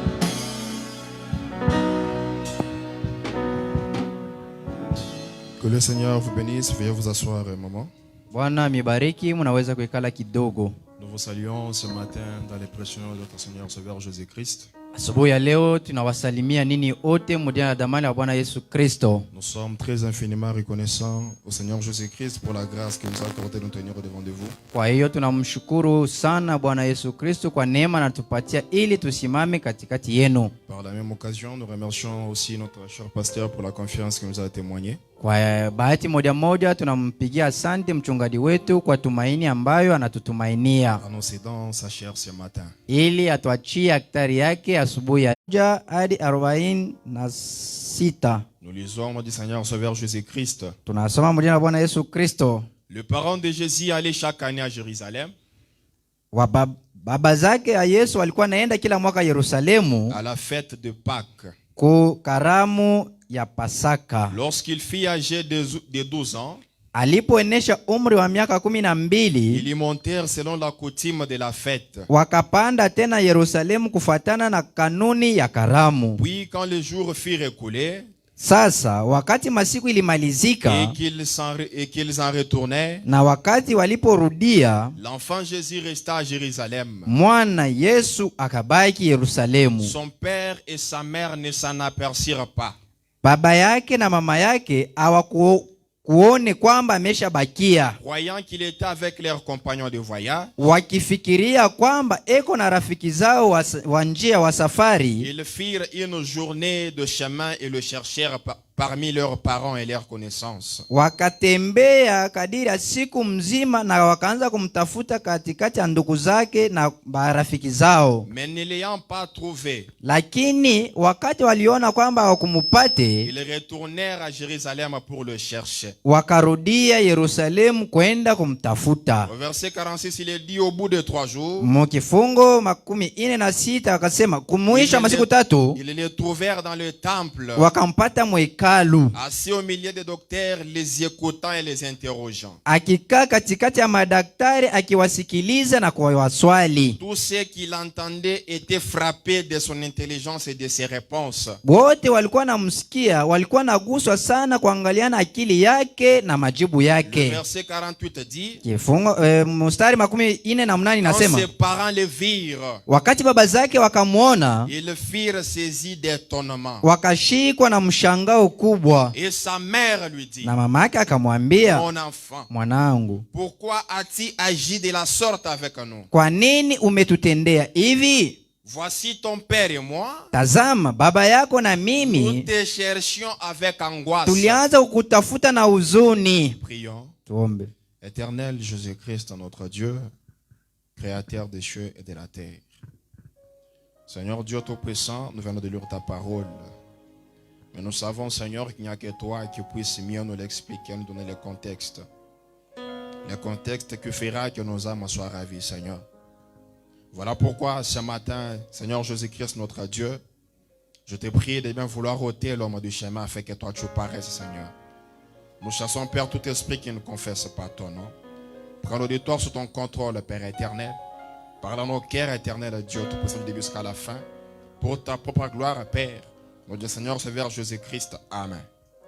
Que le Seigneur vous bénisse. Veuillez vous asseoir, maman. Bwana mibariki, mnaweza kuikala kidogo. Nous vous saluons ce matin dans les pressions de notre Seigneur Sauveur Jésus-Christ. Asubuhi ya leo tunawasalimia nini wote mdia na damani ya Bwana Yesu Kristo. Nous sommes très infiniment reconnaissants au Seigneur Jésus-Christ pour la grâce qu'il nous a accordé de nous tenir devant de vous. Kwa hiyo tunamshukuru sana Bwana Yesu Kristo kwa neema anatupatia ili tusimame katikati yenu. Par la même occasion, nous remercions aussi notre cher pasteur pour la confiance qu'il nous a témoignée. Kwa bahati moja moja tunampigia asante mchungaji wetu kwa tumaini ambayo anatutumainia. En nous cédant sa chair ce matin. Ili atuachie aktari yake asubuhi ya 1 hadi 46. Nous lisons au du Seigneur Sauveur Jésus-Christ. Tunasoma mjina la Bwana Yesu Kristo. Le parent de Jésus allait chaque année à Jérusalem. Baba zake ya Yesu walikuwa naenda kila mwaka Yerusalemu à la fête de Pâques. ku karamu ya Pasaka. Lorsqu'il fit âgé de 12 ans, Alipoenesha umri wa miaka 12, ils y montèrent selon la coutume de la fête. wakapanda tena Yerusalemu kufuatana na kanuni ya karamu. Puis quand le jour fut écoulé Sasa wakati masiku ilimalizika et qu'ils en retournaient, na wakati waliporudia, l'enfant Jésus resta à Jérusalem. mwana Yesu akabaki Yerusalemu. Son père et sa mère ne s'en aperçurent pas. Baba yake na mama yake hawakuone kwamba ameshabakia, Croyant qu'il était avec leurs compagnons de voyage, wakifikiria kwamba eko na rafiki zao wa njia wa safari. ils firent une journée de chemin et le cherchèrent parmi leurs parents et leurs connaissances. Wakatembea kadiri ya siku mzima na wakaanza kumtafuta katikati ya ndugu zake na rafiki zao. Mais ne l'ayant pas trouvé, Lakini wakati waliona kwamba hawakumupate, ils retournèrent à Jérusalem pour le chercher. wakarudia Yerusalemu kwenda kumtafuta. Au verset 46, il est dit au bout de 3 jours, Mkifungo 46 akasema kumuisha masiku 3 ils le trouvèrent dans le temple, wakampata mwekalu, assis au milieu des docteurs, les écoutant et les interrogeant. akikaa katikati ya madaktari akiwasikiliza na kuwaswali. Tous ceux qui l'entendaient étaient frappés de son intelligence et de ses réponses. Wote walikuwa namsikia, walikuwa naguswa sana kuangaliana akili yake na majibu Le yake. verset 48 dit, Kifungo mstari 48 quand nasema, ses parents le virent, wakati baba zake wakamwona, ils furent saisis d'étonnement. wakashikwa na mshangao kubwa, Et sa mère lui dit, na mama yake akamwambia, mon enfant, mwanangu, pourquoi as-tu agi de la sorte avec nous? kwa nini umetutendea hivi? Voici ton père et moi, Tazama, baba yako na nous mimi te cherchions avec angoisse. tulianza kukutafuta na huzuni. Prions. Tuombe. Éternel Jésus-Christ, notre Dieu, créateur des cieux et de la terre. Seigneur Dieu Tout-Puissant, nous venons de lire ta parole. Mais nous savons, Seigneur, qu'il n'y a que toi qui puisse mieux nous l'expliquer, nous donner le contexte. Le contexte qui fera que nos âmes soient ravies, Seigneur. Voilà pourquoi ce matin, Seigneur Jésus-Christ, notre Dieu, je te prie de bien vouloir ôter l'homme du chemin afin que toi tu paraisses, Seigneur. Nous chassons, Père, tout esprit qui ne confesse pas ton nom. Prends l'auditoire sous ton contrôle, Père éternel. Parle à nos cœurs, éternel Dieu, tout puissant du début jusqu'à la fin. Pour ta propre gloire, Père. Notre Seigneur, c'est vers Jésus-Christ. Amen.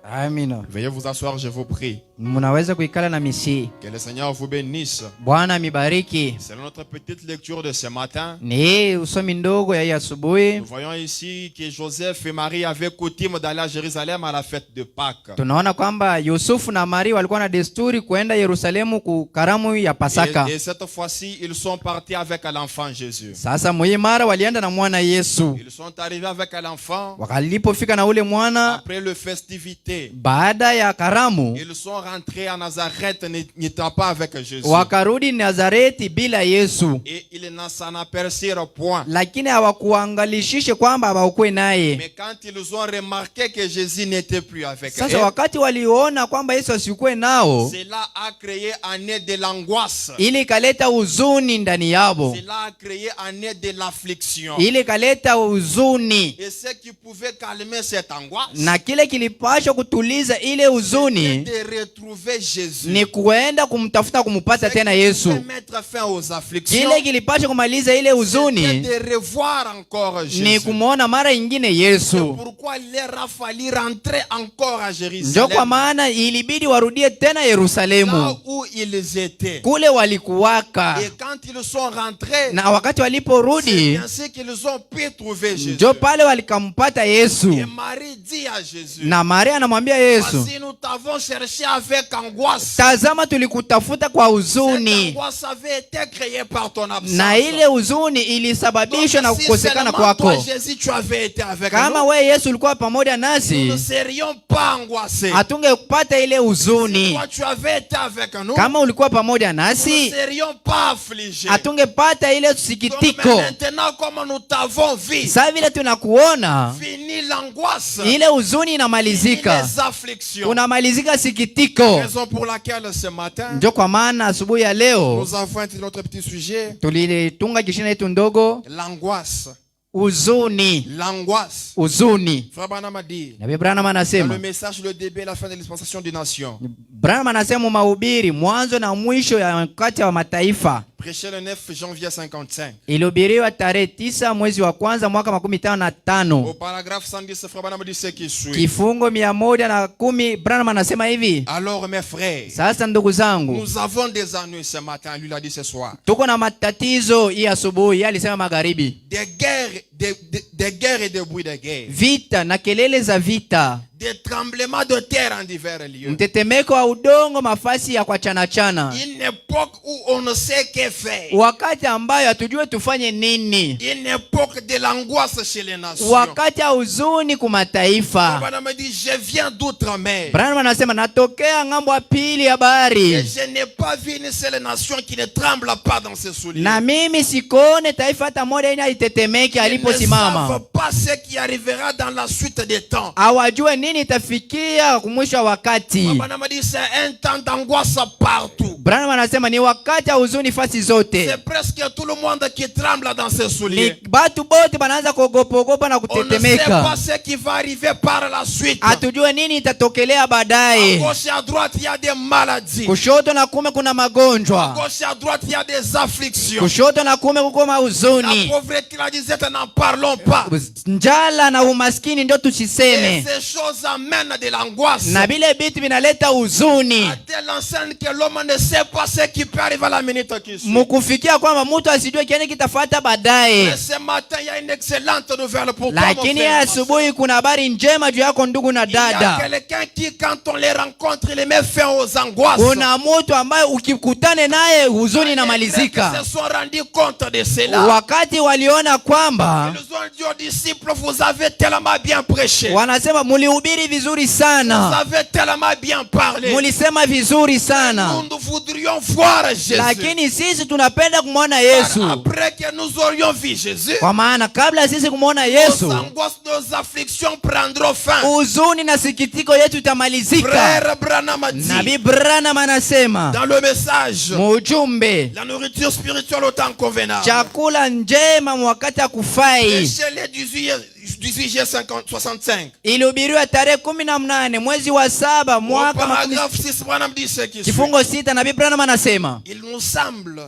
Amina. Veuillez vous asseoir, je vous prie. Munaweza kuikala na misi. Que le Seigneur vous bénisse. Bwana mibariki. C'est notre petite lecture de ce matin. Ni usomi ndogo ya asubuhi. Nous voyons ici que Joseph et Marie avaient coutume d'aller à Jérusalem à la fête de Pâques. Tunaona kwamba Yusufu na Maria walikuwa na desturi kuenda Yerusalemu ku karamu ya Pasaka. Et cette fois-ci, ils sont partis avec l'enfant Jésus. Sasa mara walienda na mwana Yesu. Ils sont arrivés avec l'enfant. Wakalipofika na ule mwana, Après le festivité, baada ya karamu, ils sont rentrés à Nazareth n'étant pas avec Jésus. wakarudi Nazareti bila Yesu. Et ils ne s'en aperçurent point. Lakini hawakuangalishishe kwamba hawakuwe naye. Mais quand ils ont remarqué que Jésus n'était plus avec Sasa eux, wakati waliona kwamba Yesu asikuwe nao, cela a créé en eux de l'angoisse. ili kaleta huzuni ndani yabo. Cela a créé en eux de l'affliction. Ili kaleta huzuni. Et ce qui pouvait calmer cette angoisse, Na kile kilipasha kutuliza ile huzuni de retrouver Jésus. ni kuenda kumtafuta kumupata Ce tena qui Yesu. pouvait mettre fin aux afflictions, Kile kilipasha kumaliza ile c'était huzuni de revoir encore ni Jésus. kumuona mara ingine Yesu. Pourquoi il leur a fallu rentrer encore à Ndio Jérusalem, kwa maana ilibidi warudie tena Yerusalemu là où ils étaient. kule walikuwaka. Et quand ils sont rentrés, Na wakati c'est waliporudi ainsi qu'ils ont pu trouver Jésus. ndio pale walikampata Yesu. Et Marie dit à Jésus, Na Maria anamwambia Yesu, voici nous t'avons cherché avec angoisse. tazama tulikutafuta kwa Cette huzuni, angoisse avait été créée par ton absence. na ile huzuni ilisababishwa na Donc, si kukosekana seulement kwako. toi, Jésus, tu avais été avec Kama nous, we Yesu ulikuwa pamoja nous nasi, ne serions pas angoissés. hatungepata ile huzuni. Toi, tu avais été avec nous, Kama ulikuwa pamoja nous ne nasi, serions pas affligés. hatungepata ile Donc, sikitiko. mais maintenant, comme nous t'avons vu, Sasa vile tunakuona, fini l'angoisse. ile huzuni Il inamalizika, les afflictions. kunamalizika sikitiko. Raison pour laquelle ce matin, Ndio kwa maana asubuhi ya leo nous avons intitulé notre petit sujet tulitunga kishina yetu ndogo, l'angoisse. huzuni. L'angoisse. Huzuni. Frère Branham a dit Nabii Branham dans anasema, le message, le début et la fin de dispensation des nations. Branham anasema mahubiri mwanzo na mwisho ya wakati wa mataifa, Prêché le 9 janvier 55. ilihubiriwa tarehe 9 mwezi wa kwanza mwaka 55. Au paragraphe 110, Frère Branham dit ce qui suit. Kifungo 110, Branham anasema hivi: Alors mes frères, sasa ndugu zangu, nous avons des ennuis ce matin, lui l'a dit ce soir. tuko na matatizo hii asubuhi. Yeye alisema magharibi, Des guerres et des bruits de guerre. vita na kelele za vita, Des tremblements de terre en divers lieux. mtetemeko wa udongo, mafasi ya kwa chana chana, Une époque où on ne sait que faire. wakati ambayo hatujue tufanye nini, Une époque de l'angoisse chez les nations. wakati ya huzuni kumataifa. Branham me dit, je viens d'outre-mer. Branham anasema natokea ng'ambo ya pili ya bahari, Et je n'ai pas vu une seule nation qui ne tremble pas dans ses souliers. na mimi sikone taifa hata moja ina itetemeke Ils ne aliposimama. savent pas ce qui arrivera dans la suite des temps. Hawajue nini itafikia mwisho wa wakati. Branham me dit, c'est un temps d'angoisse partout. Branham anasema ni wakati ya huzuni fasi zote, C'est presque tout le monde qui tremble dans ses ni souliers. batu bote banaanza kuogopa na On ne sait kutetemeka. pas ce qui va arriver par la suite. Hatujue nini itatokelea À baadaye. gauche et à droite, il y a des maladies. Kushoto na kume kuna À magonjwa, gauche et à droite, il y a des afflictions. kushoto na kume kuko La mahuzuni, pauvreté, la disette, n'en parlons pas. njala na umaskini ndio Et tusiseme, ces choses amènent de l'angoisse. na vile vitu vinaleta huzuni À telle enseigne que l'homme ne sait pas ce qui peut arriver à la minute qui suit. mukufikia kwamba mtu asijue kiani kitafuata baadaye. Mais ce matin, il y a une excellente nouvelle pour toi, mon Lakini frère. asubuhi kuna habari njema juu yako ndugu na Il y a dada. quelqu'un qui, quand on les rencontre, il met fin aux angoisses. Kuna mtu ambaye ukikutane naye huzuni Les inamalizika. Grecs se sont rendus compte de cela. Wakati waliona kwamba, Ils ont dit aux disciples, vous avez tellement bien prêché. wanasema mulihubiri vizuri Vous sana, avez tellement bien parlé. mulisema vizuri sana, Nous voudrions voir Jésus. lakini sisi tunapenda kumwona Yesu. Après que nous aurions vu Jésus, Kwa maana kabla sisi kumwona nos Yesu, angoisses, nos afflictions prendront fin. huzuni na sikitiko yetu itamalizika. Frère Branham a dit Nabii Branham anasema dans le message, mujumbe, la nourriture spirituelle au temps convenable. chakula njema wakati akufai, Chez les 18 juillet 65. ilihubiriwa tarehe 18 mwezi wa 7 Au mwaka paragraphe 6, Branham dit ce qui suit. kifungo 6. Nabii Branham anasema Il nous semble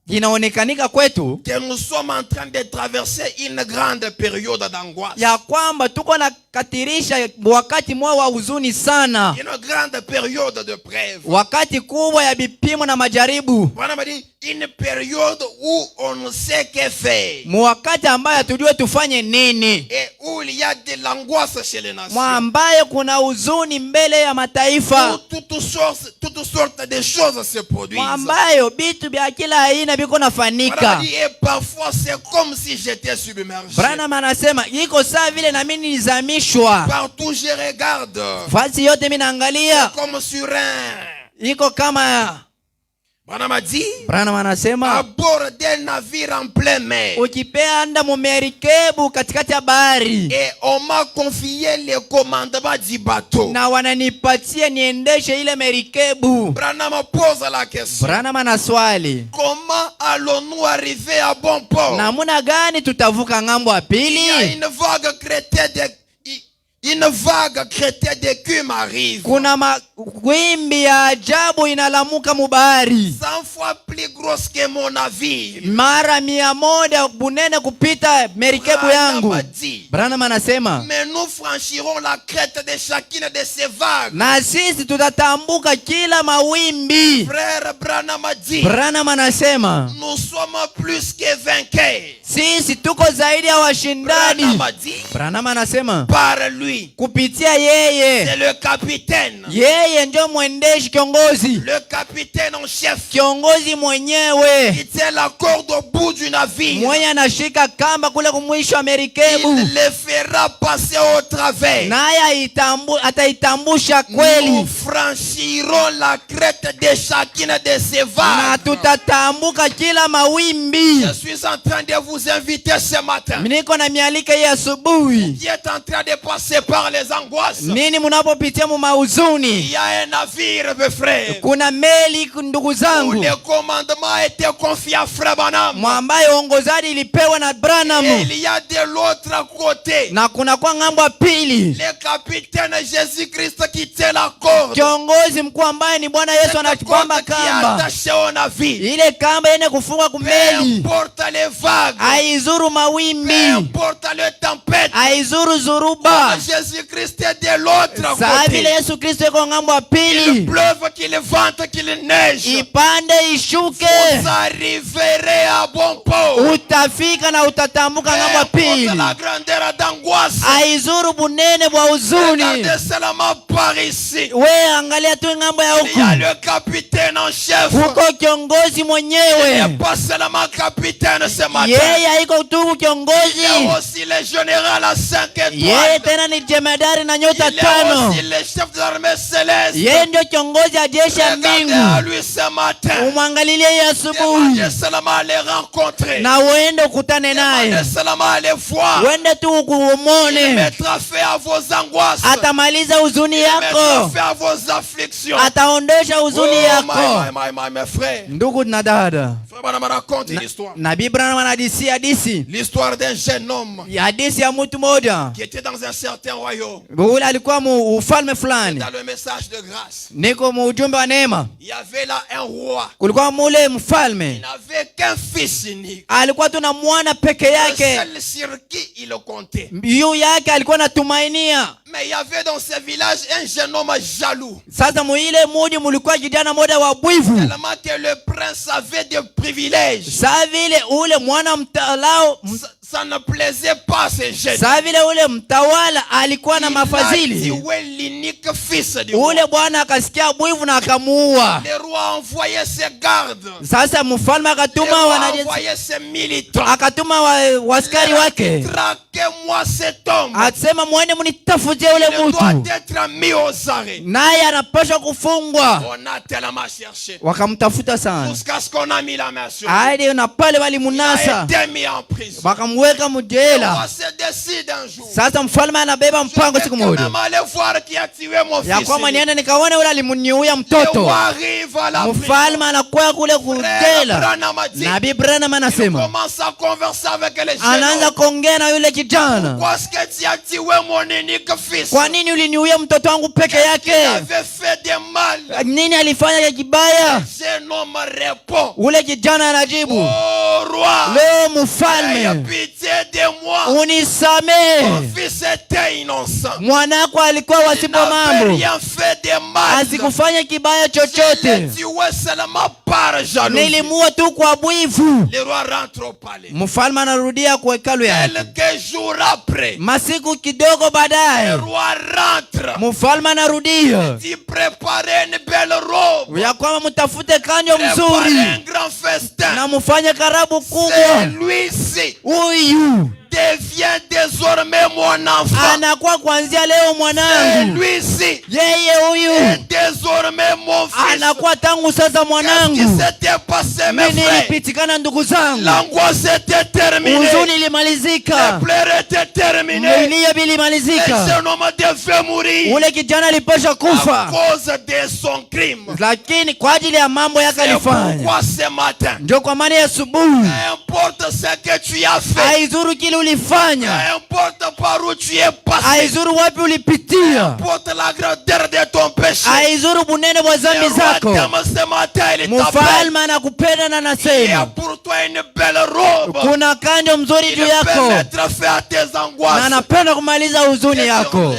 inaonekanika kwetu que nous sommes en train de traverser une grande période d'angoisse. ya kwamba tuko na katirisha wakati mwa wa huzuni sana, Une grande période de preuve. wakati kubwa ya vipimo na majaribu, Branham a dit une période où on ne sait que faire. wakati ambayo hatujue tufanye nini, Et où il y a de l'angoisse chez les nations. ambaye kuna huzuni mbele ya Où mataifa, toutes sortes de choses se produisent. ambayo vitu vya kila aina viko Branham a nafanika. dit, et parfois c'est comme si j'étais submergé. Branham anasema iko saa vile na mimi nilizamishwa, Partout je regarde, fasi yote mimi naangalia comme sur un. iko kama. Branham a dit, Branham à anasema bord d'un navire en pleine mer. ukipenda mumerikebu katikati ya bahari, Et on m'a confié le commandement du bateau. na wananipatia niendeshe ile merikebu. Branham pose la question. Branham ana swali, Comment allons-nous arriver à bon port? namuna gani tutavuka ng'ambo ya Il y a pili? une vague crétée d'écume arrive. Kuna mawimbi ya ajabu inalamuka mubahari, 100 fois plus grosse que mon navire. mara 100 bunene kupita merikebu yangu. Branham dit, Branham anasema mais nous franchirons la crête de chacune de ces vagues. na sisi tutatambuka kila mawimbi. Frère Branham a dit, Branham anasema nous sommes plus que vainqueurs. sisi tuko zaidi ya washindani. Branham a dit, Branham anasema par lui, kupitia yeye, c'est le capitaine. yeye ndio mwendeshi, kiongozi, Le capitaine en chef. kiongozi mwenyewe Il tient la corde au bout du navire. mwenye anashika kamba kule kumwisho wa merikebu, Il le fera passer au travers. naye ataitambusha kweli, Nous franchirons la crête de chacune de ces na vagues. tutatambuka kila mawimbi. Je suis en train de vous inviter ce matin. Niko na mialika hii asubuhi, Qui est en train de passer par les angoisses. Nini munapopitia mu mahuzuni? Il y a un navire, mes frères. Kuna meli ndugu Où zangu. le commandement a été confié à Frère Branham. Mwambaye ongozaji ilipewa na Branham. Et il y a de l'autre côté Na kuna kwa ngambo ya pili le capitaine Jésus-Christ qui tient la corde. kiongozi mkuu ambaye ni Bwana Yesu Cette anachipamba corde qui est kamba. attachée au navire. Ile kamba yenye kufunga Peu kumeli importe les vagues. haizuru Peu mawimbi, importe les tempêtes. haizuru zuruba. Jésus-Christ est de l'autre Saa vile côté. Yesu Kristo yuko ngambo ya Qu'il pili, pleuve, qu'il vente, qu'il neige. ipande ishuke, Vous arriverez à bon port. utafika na utatambuka Peu ngambo ya importe pili. la grandeur d'angoisse. Haizuru bunene bwa huzuni. Regardez seulement par ici. We angalia tu ngambo ya Il y a huku, le capitaine en chef. huko kiongozi Il mwenyewe. n'est pas seulement capitaine ce matin. Yeye haiko tu Il y a kiongozi, aussi le général à 5 yeye étoiles. tena ni jemedari na nyota Il est tano. aussi le chef de l'armée céleste. Yeye ndio kiongozi ya jeshi ya Regardez à mbingu. lui ce matin. Umwangalilie yeye asubuhi Demandez seulement à les rencontrer. na uende ukutane Demandez naye, seulement à les voir. uende tu Il ukuumone. mettra fin à vos angoisses. Atamaliza huzuni Il mettra yako, fin à vos afflictions. ataondosha huzuni Oh, yako. mes frères. Ndugu na dada, Frère Branham raconte une histoire. Nabii Branham anahadisia hadisi L'histoire d'un jeune homme ya hadisi ya mtu mmoja. qui était dans un certain royaume. Ule alikuwa mu ufalme fulani, Dans le message de grâce, niko mu ujumbe wa neema. il y avait là un roi. Kulikuwa mule Il mfalme n'avait qu'un fils unique. alikuwa tu na mwana peke Le yake, seul sur qui il comptait. juu yake alikuwa anatumainia. Mais il y avait dans ce village un jeune homme jaloux. Sasa muile muji mulikuwa kijana moja wa bwivu, Tellement que le prince avait des privilèges. saa vile ule mwana mtalao, Ça ne plaisait pas à ces jeunes. saa vile ule mtawala alikuwa na Il a mafadhili. tué l'unique fils du roi. Ule bwana akasikia bwivu na akamuua. Le roi envoyait ses gardes. Sasa mfalme Le akatuma roi wanajeshi, envoyait ses militants. akatuma waskari wake, Traquez-moi cet homme. akisema mwende munitafutie ule Il doit mtu, être mis aux arrêts. naye anapaswa kufungwa. On a tellement cherché. Wakamtafuta sana Jusqu'à ce qu'on a mis la main sur lui. hadi na pale Il a walimunasa, été mis en prison. wakamweka Le mjela. roi se décide un jour. Sasa mfalme anabeba mpango siku Je vais moja quand même aller voir qui a tué mon ya fils. kwamba niende nikaone ule alimuniuya Le mtoto. roi arrive à la prison. Mfalme anakwea kule Frère kujela. Branham a dit, Nabii Branham il anasema, commence à converser avec les jeunes anaanza hommes. kuongea na yule kijana, Pourquoi est-ce que tu as tué mon unique fils? kwa nini uliniuya mtoto wangu peke Qu'est-ce qu'il yake? avait fait de mal? Nini alifanya ya kibaya? Le jeune homme répond, Ule kijana anajibu, oh roi, leo aie mfalme, pitié de moi. Mon unisamehe, fils était innocent. mwanako alikuwa Il wasipo n'avait mambo, rien fait de mal. asikufanya kibaya Je l'ai chochote, tué seulement par jalousie. nilimua tu kwa bwivu. Le roi rentre au palais. Mfalme anarudia kwa hekalu yake. Quelques jours après, Masiku kidogo le baadaye, roi rentre. mfalme anarudia Il préparait une belle robe. ya kwamba mtafute kanjo Préparait mzuri un grand festin. na mfanye karabu kubwa. Celui-ci Huyu devient désormais mon enfant. anakuwa kuanzia leo mwanangu, Celui-ci yeye huyu est désormais mon fils. anakuwa tangu sasa Qu'est-ce qui mwanangu. s'était passé, mes Nini frères? ilipitikana ndugu zangu? L'angoisse était terminée. Huzuni Les ilimalizika, pleurs étaient terminés. milio Et vilimalizika. ce homme devait mourir Ule kijana alipasha à kufa, cause de son crime. lakini kwa ajili ya mambo yake C'est alifanya. pourquoi ce matin, Ndio kwa maana ya asubuhi, importe ce que tu as fait, haizuru kile ulifanya, importe par où tu es passé, haizuru wapi ulipitia, importe la grandeur de ton péché. haizuru bunene bwa Le zambi roi zako. t'aime ce matin, il t'appelle. Mfalme anakupenda na Il y a anasema pour toi une belle robe. kuna kanjo mzuri Il juu peut yako mettre fin à tes na angoisses. anapenda kumaliza huzuni yako.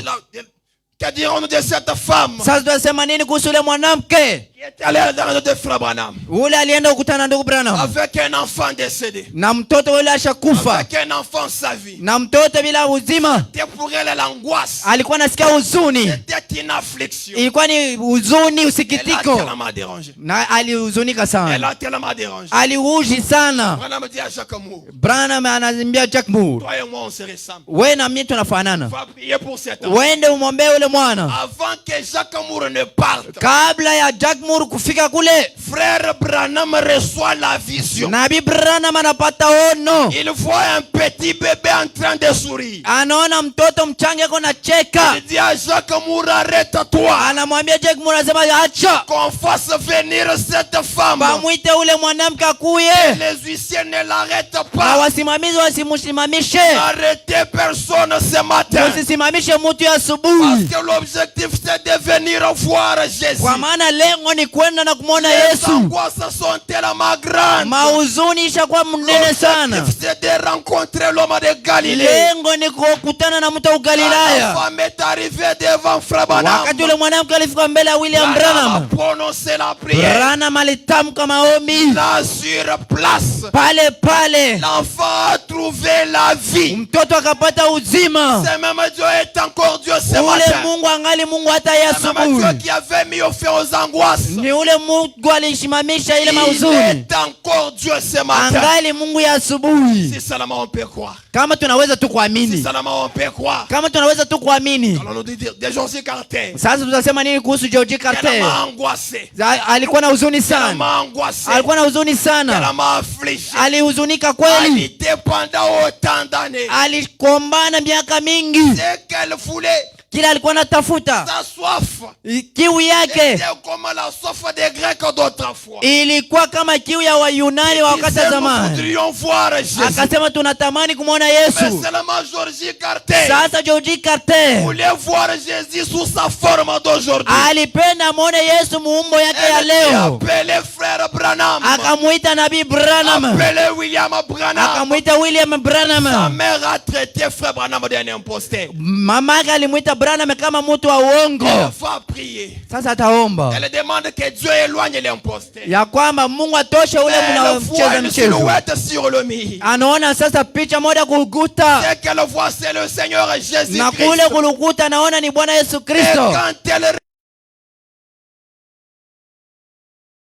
Que dirons-nous de cette femme Sasa tunasema nini kuhusu ule mwanamke qui est allée dans le de Frère Branham ule alienda kukutana na ndugu Branham avec un enfant décédé, na mtoto ule ashakufa avec un enfant sa vie? na mtoto bila uzima? C'était pour elle l'angoisse. Alikuwa anasikia huzuni, C'était une affliction. ilikuwa ni huzuni, Elle a usikitiko, tellement dérangé. na alihuzunika Elle sana, a tellement dérangé. aliuji sana. Branham dit à chaque mot, Branham anazimbia Jack Moore, toi et moi on se ressemble. we na mimi tunafanana, Va prier pour cet enfant. wende umwombee ule mwana. Avant que Jacques Moore ne parte, Kabla ya Jack Moore kufika kule, frère Branham reçoit la vision. Nabii Branham anapata ono. Il voit un petit bébé en train de sourire. Anaona mtoto mchanga yuko anacheka. Il dit à Jacques Moura, arrête-toi. Anamwambia Jacques Moura, anasema acha. Qu'on fasse venir cette femme. Bamwite ule mwanamke akuye. Les huissiers ne l'arrêtent Na pas. wasimamizi wasimusimamishe. Arrêtez personne ce matin. Usisimamishe mtu ya Parce asubuhi. que l'objectif c'est de venir voir Jésus. Kwa maana lengo ni kwenda na kumwona Les Yesu. angoisses sont tellement grandes. Mahuzuni ishakuwa mnene sana. L'objectif c'est de rencontrer l'homme de Galilée. Lengo ni kukutana na mtu wa La Galilaya. femme est arrivée devant Frère Branham. Wakati ule mwanamke alifika mbele ya William Branham a Branham, prononcé la prière. Branham alitamka maombi. Là sur place, Pale pale l'enfant a trouvé la vie. mtoto akapata uzima. C'est même Dieu est encore Dieu ce Ule matin. Mungu angali Mungu hata ya C'est même Dieu asubuhi. qui avait mis au feu aux angoisses. Ni ule Mungu alishimamisha ile Il mahuzuni. est encore Dieu ce matin. Angali Mungu ya asubuhi. Si seulement on peut croire. Kama tunaweza tu Si kuamini. seulement on peut croire. Kama tunaweza tu kuamini. Alors nous dire des gens si Carter. Sasa tutasema nini kuhusu George Carter? Tellement angoissé. Alikuwa na huzuni sana. Tellement angoissé. Alikuwa na huzuni sana. Tellement affligé. Alihuzunika A kweli. lutté pendant autant d'années. Alikombana miaka mingi. C'est qu'elle voulait Kila alikuwa anatafuta sa soif. kiu yake C'était comme la soif des Grecs d'autrefois. ilikuwa kama kiu ya Wayunani wa wakati wa Nous zamani. voudrions voir Jésus. Akasema tunatamani kumwona Mais Yesu. seulement Georgie Carter Sasa George Carter voulait voir Jésus sous sa forme d'aujourd'hui. alipenda amwone Yesu muumbo yake ya Elle leo. appelé frère Branham. Akamuita Nabii Branham. Appelé William Branham. Akamuita William Sa Branham. mère a traité frère Branham d'un imposteur. Mama yake alimuita Branham kama mtu wa uongo. Elle va prier. Sasa ataomba Elle demande que Dieu éloigne l'imposteur. ya kwamba Mungu atoshe ule Elle voit mnaocheza une mchezo. silhouette sur le mur. Anaona sasa picha moja kuguta, Ce qu'elle voit, c'est le Seigneur na Jésus-Christ. kule kulukuta anaona ni Bwana Yesu Et Kristo. quand elle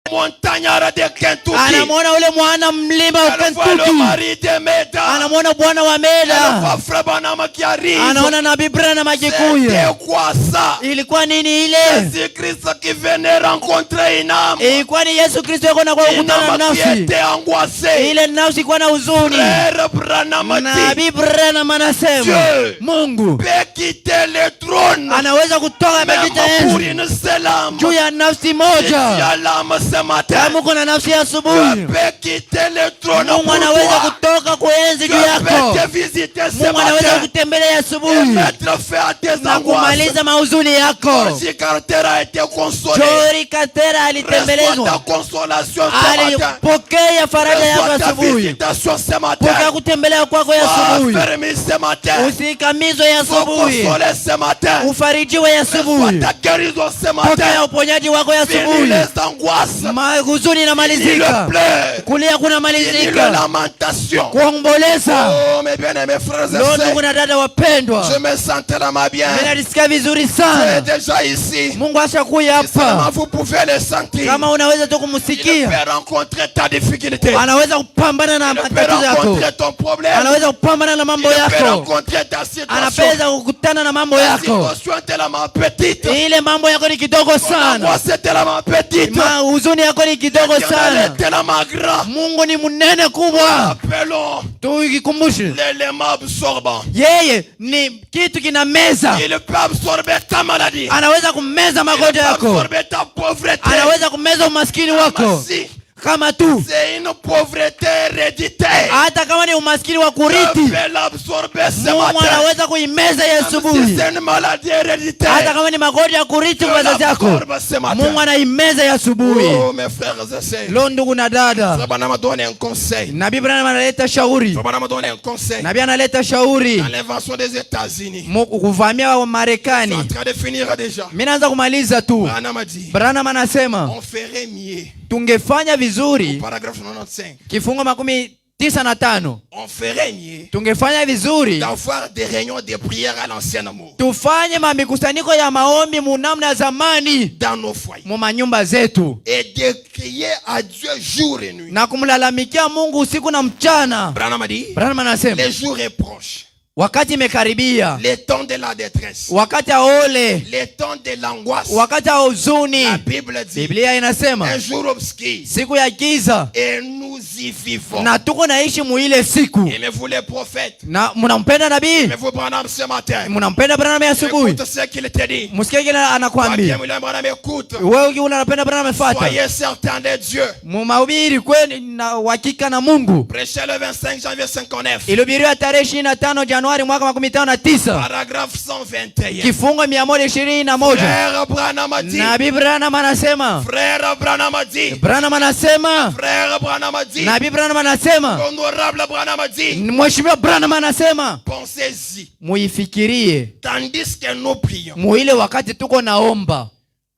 montagnard de Kentucky, Anamwona ule mwana mlima wa elle voit le Kentucky. mari de Meda. Anamwona Bwana wa Elle Meda. voit frère Branham qui arrive. Anaona Nabii Branham akikuya. C'était quoi ça? Ilikuwa nini ile? Jésus-Christ qui venait rencontrer une âme. Ilikuwa ni Yesu Kristo yuko na Une kukutana na âme qui nafsi. était angoissée. Ile nafsi ilikuwa na huzuni. Frère Branham dit, Nabii Branham anasema Dieu Mungu peut quitter le trône anaweza kutoka même mekita pour enzi une seule âme. juu ya nafsi Et moja. tu as l'âme ce matin. Kama uko na nafsi ya Dieu asubuhi, peut quitter le trône Mungu pour anaweza toi. kutoka kuenzi Dieu juu yako. peut te visiter ce Mungu anaweza matin kutembelea et asubuhi mettre fin à tes na angoisses. kumaliza mahuzuni yako. George Carter a été consolé. Jory Katera Reçois ta alitembelezwa, consolation ce matin. alipokea faraja yako Reçois ta asubuhi. visitation ce matin. Pokea kutembelea kwako ya Sois asubuhi. affermi ce matin. Usikamizwe ya Sois asubuhi. consolé ce matin. Ufarijiwe ya Reçois asubuhi. ta guérison ce matin. Pokea uponyaji wako ya Fini asubuhi. les angoisses. Huzuni Fini le inamalizika, pleurs. kulia Fini le kunamalizika, lamentation. kuomboleza. Oh mes bien-aimés frères et Leo ndugu sœurs, na dada wapendwa, je me sens tellement bien. mimi najisikia vizuri Tu es sana. déjà ici. Mungu ashakuya Seulement hapa. vous pouvez le sentir. Kama unaweza tu Il kumsikia, peut rencontrer ta difficulté. anaweza kupambana na Il peut matatizo yako, rencontrer ton problème. anaweza kupambana na Il mambo peut yako, rencontrer ta situation. anapeza kukutana na mambo Ta yako. situation est tellement petite. Ile mambo yako ni kidogo Ton sana, angoisse est tellement petite. huzuni yako ni kidogo L'éternel sana. est tellement grand. Mungu ni mnene kubwa. Appelons Tukikumbushe, l'élément absorbant. yeye ni kitu kina meza, Il peut absorber ta maladie. anaweza kumeza Il peut magonjwa yako, absorber ta pauvreté. anaweza kumeza umaskini wako. Merci. Kama tu C'est une pauvreté héréditaire. hata kama ni umaskini wa Dieu kurithi, peut l'absorber ce Mungu matin. anaweza kuimeza ya Même si asubuhi. c'est une maladie Hata héréditaire. kama ni magonjwa ya kurithi Dieu kwa wazazi yako, l'absorbe ce matin. Mungu anaimeza ya asubuhi. Oh mes frères et sœurs. Leo ndugu na dada, Frère Branham m'a donné un conseil. Nabii Branham analeta shauri, Frère Branham m'a donné un conseil. nabii analeta shauri Dans l'invention des États-Unis. kuvamia wa Je suis Marekani. en train de finir déjà. Mimi naanza kumaliza tu. Branham a dit, Branham anasema on ferait mieux. tungefanya vizuri, Paragraphe 95. kifungo 95, On ferait mieux tungefanya vizuri d'avoir des réunions de prière à l'ancien amour tufanye mikusanyiko ya maombi munamna ya zamani dans nos foyers mu manyumba zetu, et de crier à Dieu jour et nuit. na kumlalamikia Mungu usiku na mchana. Branham a dit, Branham anasema le jour est proche. wakati imekaribia, les temps de la détresse, wakati ya ole, les temps de l'angoisse, wakati ya huzuni. la Bible dit, Biblia inasema un jour obscur, siku ya giza, et nous y vivons. na tuko naishi muile siku. Aimez-vous les prophètes? Na munampenda nabii? Aimez-vous Branham ce matin? Munampenda Branham ya asubuhi? Écoute ce qu'il te dit. Musikie kile anakuambia. William Branham, écoute. Wewe ukiwa unapenda Branham fuata. Soyez certain de Dieu. Mahubiri kweli na uhakika na Mungu. Prêchez le 25 janvier 59. Ilihubiriwa tarehe 25 Januari mwaka 1959. Paragraphe 121. Kifungo 121. Frère Branham a dit. Nabii Branham anasema. Frère Branham a dit. Branham anasema. Frère Branham a dit. Nabii Branham anasema. Honorable Branham a dit. Mheshimiwa Branham anasema. Pensez-y. Muifikirie. Tandis que nous prions. Muile wakati tuko naomba.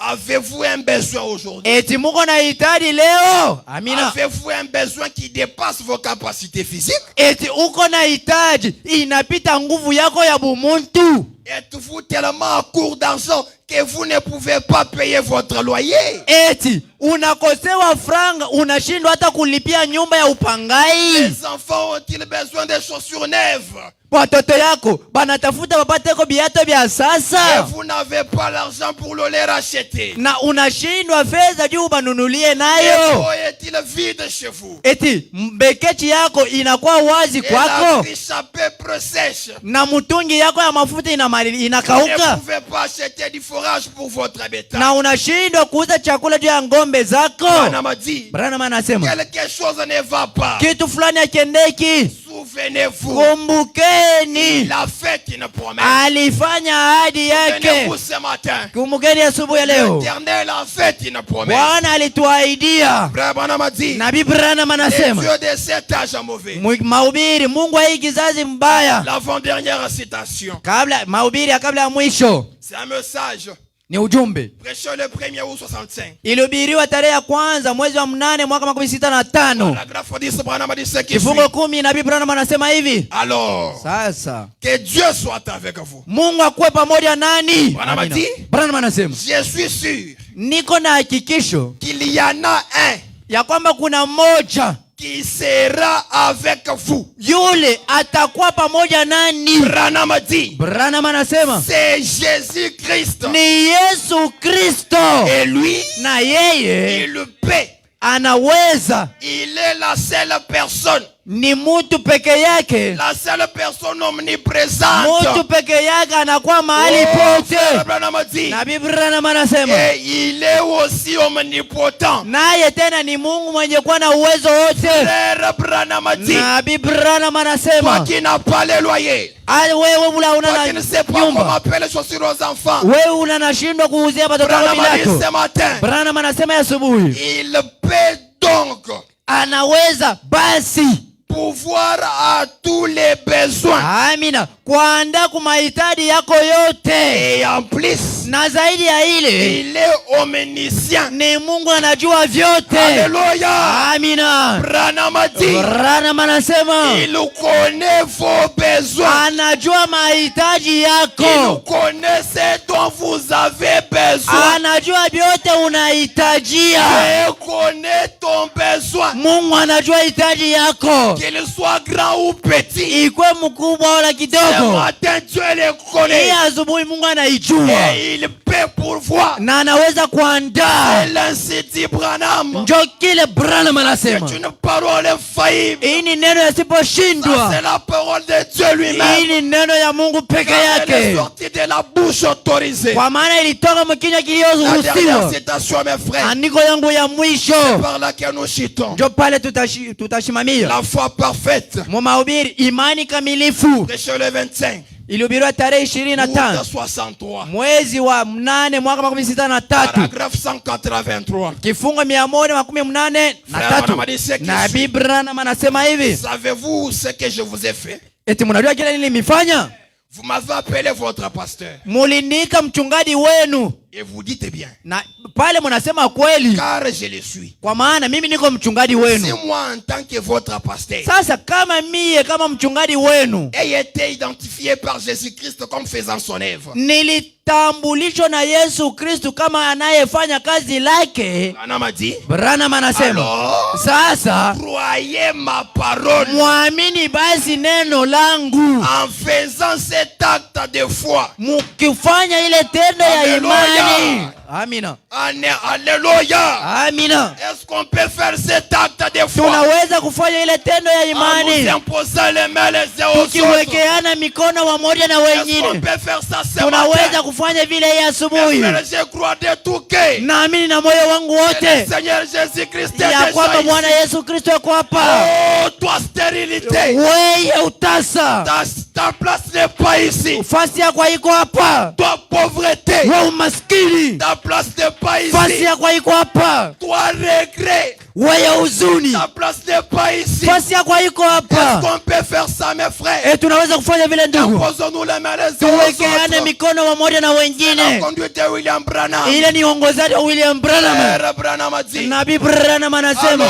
Avez-vous un besoin aujourd'hui? Eti muko na hitaji leo? Amina. Avez-vous un besoin qui dépasse vos capacités physiques? Eti uko na hitaji inapita nguvu yako ya bumuntu? Êtes-vous tellement à court d'argent que vous ne pouvez pas payer votre loyer? Eti unakosewa franga, unashindwa hata kulipia nyumba ya upangai? Les enfants ont-ils besoin de chaussures neuves? Watoto yako banatafuta wapateko biato vya sasa, et vous n'avez pas l'argent pour le les racheter. na unashindwa fedha juu banunulie Et nayo. est-il vide chez vous? Eti mbekechi yako inakuwa wazi Et la kwako, riche à peu sèche. na mtungi yako ya mafuta Vous ne inakauka, pouvez pas acheter du forage pour votre bétail. na unashindwa kuuza chakula juu ya ngombe zako. Branham a dit, Branham anasema quelque chose ne va pas. kitu fulani akiendeki. Souvenez-vous, Kumbukeni, il a fait une promesse. alifanya ahadi yake. Souvenez-vous ce matin. Kumbukeni asubuhi ya leo, L'Éternel a fait une promesse. Bwana alituahidia. Frère Branham a dit, Nabii Branham les anasema dieux de cet âge mauvais. mahubiri, Mungu wa hii kizazi mbaya. L'avant-dernière citation. Kabla mahubiri ya kabla ya mwisho C'est un message. ni ujumbe. Prêché le 1er août 65. Ilihubiriwa tarehe ya kwanza mwezi wa 8 mwaka 1965. Paragraphe 10, Branham a dit ce qui suit. Kifungo 10, Nabii Branham anasema hivi. Alors, Sasa que Dieu soit avec vous. Mungu akuwe pamoja nani? Branham a Amina. dit, Branham anasema je suis sûr niko na hakikisho qu'il y en a un ya kwamba kuna mmoja qui sera avec vous. yule atakuwa pamoja nani. Branham a dit, Branham anasema c'est Jésus-Christ. ni Yesu Kristo, Et lui, na yeye il peut. anaweza. Il est la seule personne. Ni mtu peke yake, La seule personne omniprésente. mtu peke yake anakuwa mahali Frère pote. Branham a dit, Nabii Branham anasema et il est aussi omnipotent. naye tena ni Mungu mwenye kuwa na uwezo wote. Frère Branham a dit, Nabii Branham toi anasema qui n'as pas les loyers, wewe ula una toi qui ne sais pas comment nyumba, appeler les chaussures aux enfants, wewe unashindwa kuuzia watoto wako Branham a dit vilako. ce matin, Branham anasema asubuhi il peut donc anaweza basi pouvoir à tous les besoins. amina kuandaa kwa mahitaji yako yote, Et en plus, na zaidi ya ile il est omniscient. ni Mungu anajua vyote. Alléluia. Amina. Branham a dit, Branham anasema il connaît vos besoins. anajua mahitaji Il yako, connaît ce dont vous avez besoin. anajua vyote unahitajia. Il connaît ton besoin. Mungu anajua hitaji yako, Qu'il soit grand ou petit. ikwe mkubwa wala Ce kidogo. matin, Dieu le Hii connaît. asubuhi Mungu anaijua Et il peut pourvoir. na anaweza kuandaa. Et ainsi dit Branham. Njo kile Branham anasema, C'est une parole infaillible. hii ni neno Ça, yasiposhindwa. c'est la parole de Dieu Hii lui-même. ni neno ya Mungu peke Car elle est yake, sortie de la bouche autorisée. kwa maana ilitoka mkinywa La dernière kiliyoruhusiwa. citation, mes frères, Andiko yangu ya mwisho par laquelle nous chitons. njo pale tutashimamia La foi parfaite. mu mahubiri, imani kamilifu. Prêché le 25 Ilihubiriwa tarehe août 25 63. mwezi wa 8 mwaka 1963, Paragraphe 183. kifungo 183. Branham a dit ce qui Nabii suit. Branham anasema hivi, Savez-vous ce que je vous ai fait? eti mnajua kile nilimifanya? Vous m'avez appelé votre pasteur. Muliniita mchungaji wenu, Et vous dites bien. Na pale mnasema kweli. Car je le suis. Kwa maana mimi niko mchungaji Si wenu. moi en tant que votre pasteur. Sasa kama mie kama mchungaji wenu. Et été identifié par Jésus-Christ comme faisant son œuvre. Nilitambulishwa na Yesu Kristo kama anayefanya kazi lake. Branham a dit. Branham anasema. Alors, sasa croyez ma parole. Muamini basi neno langu. En faisant cet acte de foi. Mukifanya ile tendo ya imani. Amina. Alléluia. Amina. Est-ce qu'on peut faire cet acte de foi? Tunaweza kufanya ile tendo ya imani. En nous imposant les mains les uns aux autres. Tukiwekeana mikono wamoja na wengine. Est-ce qu'on peut faire ça ce matin? Tunaweza kufanya vile hii asubuhi. Je crois de tout cœur. Naamini na moyo wangu wote. Seigneur Jésus-Christ ya kwamba Bwana Yesu Kristo yuko hapa. Oh, toi stérilité. Wewe utasa. Ta place n'est pas ici. Fasi yako haiko hapa. Toi pauvreté. Wewe umaskini. Ta place n'est pas ici. Fasi yako haiko hapa. Toi regret. Wewe huzuni. Ta place n'est pas ici. Fasi yako haiko hapa. Est-ce qu'on peut faire ça mes frères? Tunaweza kufanya vile ndugu. Imposons-nous les mains les uns aux autres. Tuwekeane mikono wamoja na wengine. La conduite de William Branham. Ile ni uongozaji wa William Branham. Branham a dit. Nabii Branham anasema.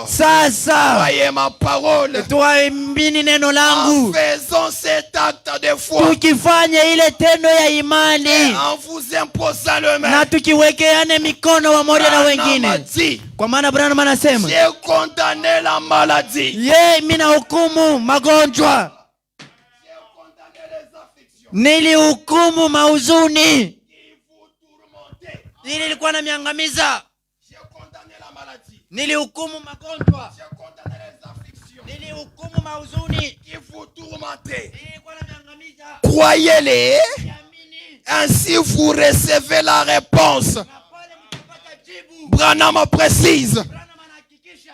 Sasa. Voyez ma parole. Tuamini neno langu. En faisant cet acte de foi. Tukifanya ile tendo ya imani. En vous imposant le main. Na tukiwekeane mikono wamoja na wengine. Kwa maana Branham anasema. J'ai condamné la maladie. Mimi nahukumu magonjwa. Nilihukumu mauzuni. Nilikuwa na miangamiza. Nilihukumu magonjwa. Nilihukumu mauzuni. Croyez-les. Ainsi vous recevez la réponse. Branham précise.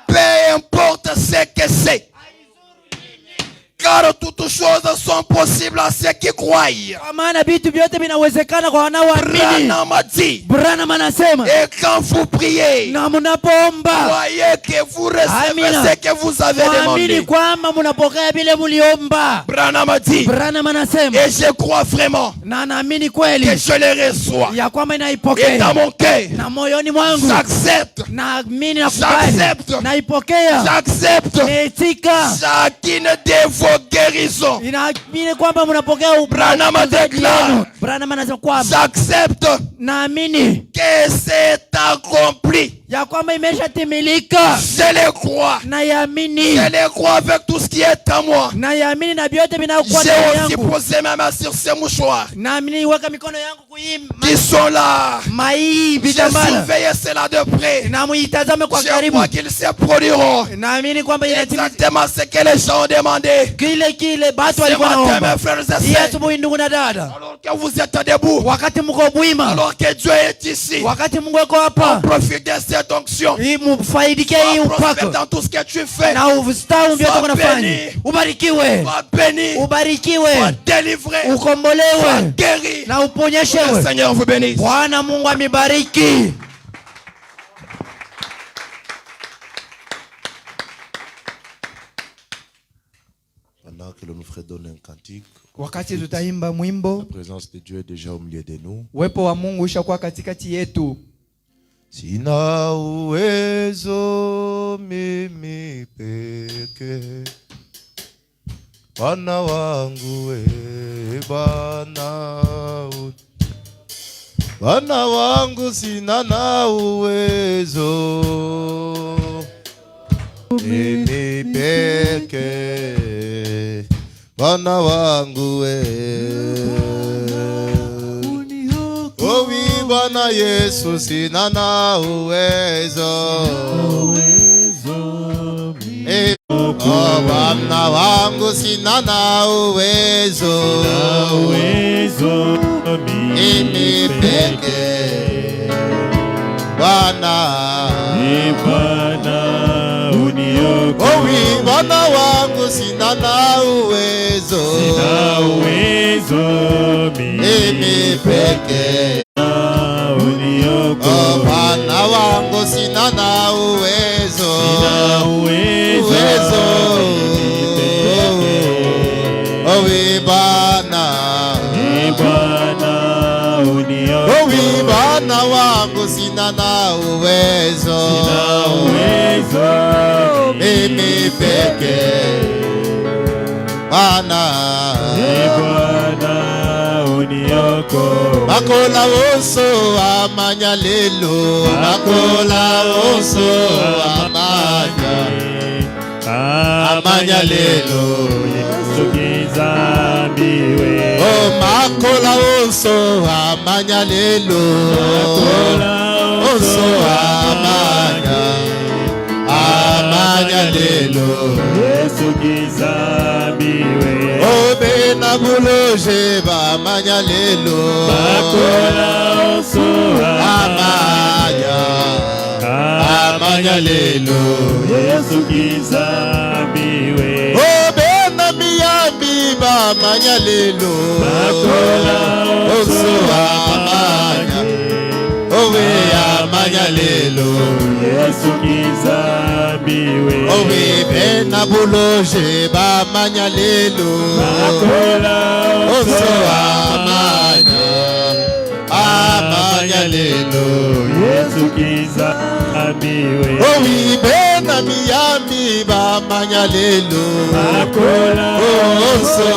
Peu importe ce que c'est. Car toutes choses sont possibles à ceux qui croient. Branham a dit. Et quand vous priez, croyez que vous recevez ce que vous avez demandé. Branham a dit. Et je crois vraiment que je les reçois. Et dans mon cœur, j'accepte. J'accepte chacune de vos guérison. Branham déclare. J'accepte que c'est accompli. Je le crois. Je le crois avec tout ce qui est à moi. J'ai aussi posé ma main sur ces mouchoirs qui sont là. J'ai surveillé cela de près. Je crois qu'ils se produiront exactement ce que les gens ont demandé. Ce matin, mes frères et sœurs, alors que vous êtes debout, alors que Dieu est ici, profite de cette onction. Prospère dans tout ce que tu fais. Sois béni. Sois délivré. Sois guéri. Que le Seigneur vous bénisse. Que le frère donne un cantique. Wakati tutaimba mwimbo, la présence de Dieu est déjà au milieu de nous. Uwepo wa Mungu ushakuwa katikati yetu. Sina uwezo mimi peke, Bwana wangu we Bwana wangu sina na uwezo mimi peke, Bwana wangu we. Bwana Yesu sina na uwezo. Bwana wangu sina na uwezo. Mimi peke Bwana uniokoe. Bwana wangu sina na uwezo. Mimi peke Bwana wangu sina na uwezo. Bwana wangu sina na uwezo, mimi peke Bwana makola oso amanya lelo, makola oso amanya lelo, Yesu kizambiwe. Oh, makola oso amanya lelo, makola oso amanya lelo, Yesu kizambiwe. Oh, bena buloje ba amanya lelo, makola oso amanya lelo, Yesu kizambiwe. Oh, bena miyambi ba amanya lelo, makola oso amanya, oh we amanya lelo, Yesu kizambiwe. Oh we bena buloje ba amanya lelo, makola oso amanya lelo, Yesu kizambiwe. Oh we bena miyambi ba amanya lelo, makola oso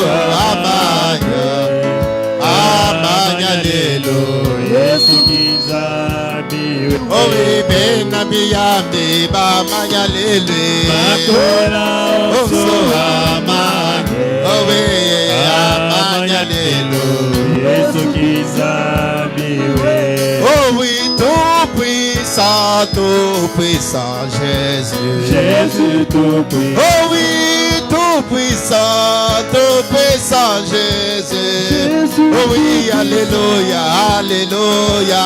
amanya lelo, Yesu kizambiwe. Oh we bena miyambi ba amanya lelo, makola oso amanya, oh we amanya lelo, Yesu kizambiwe. Oh oui, tout puissant Jésus, Jésus tout puissant. Oh oui, tout puissant Jésus. Oh oui, alléluia, alléluia,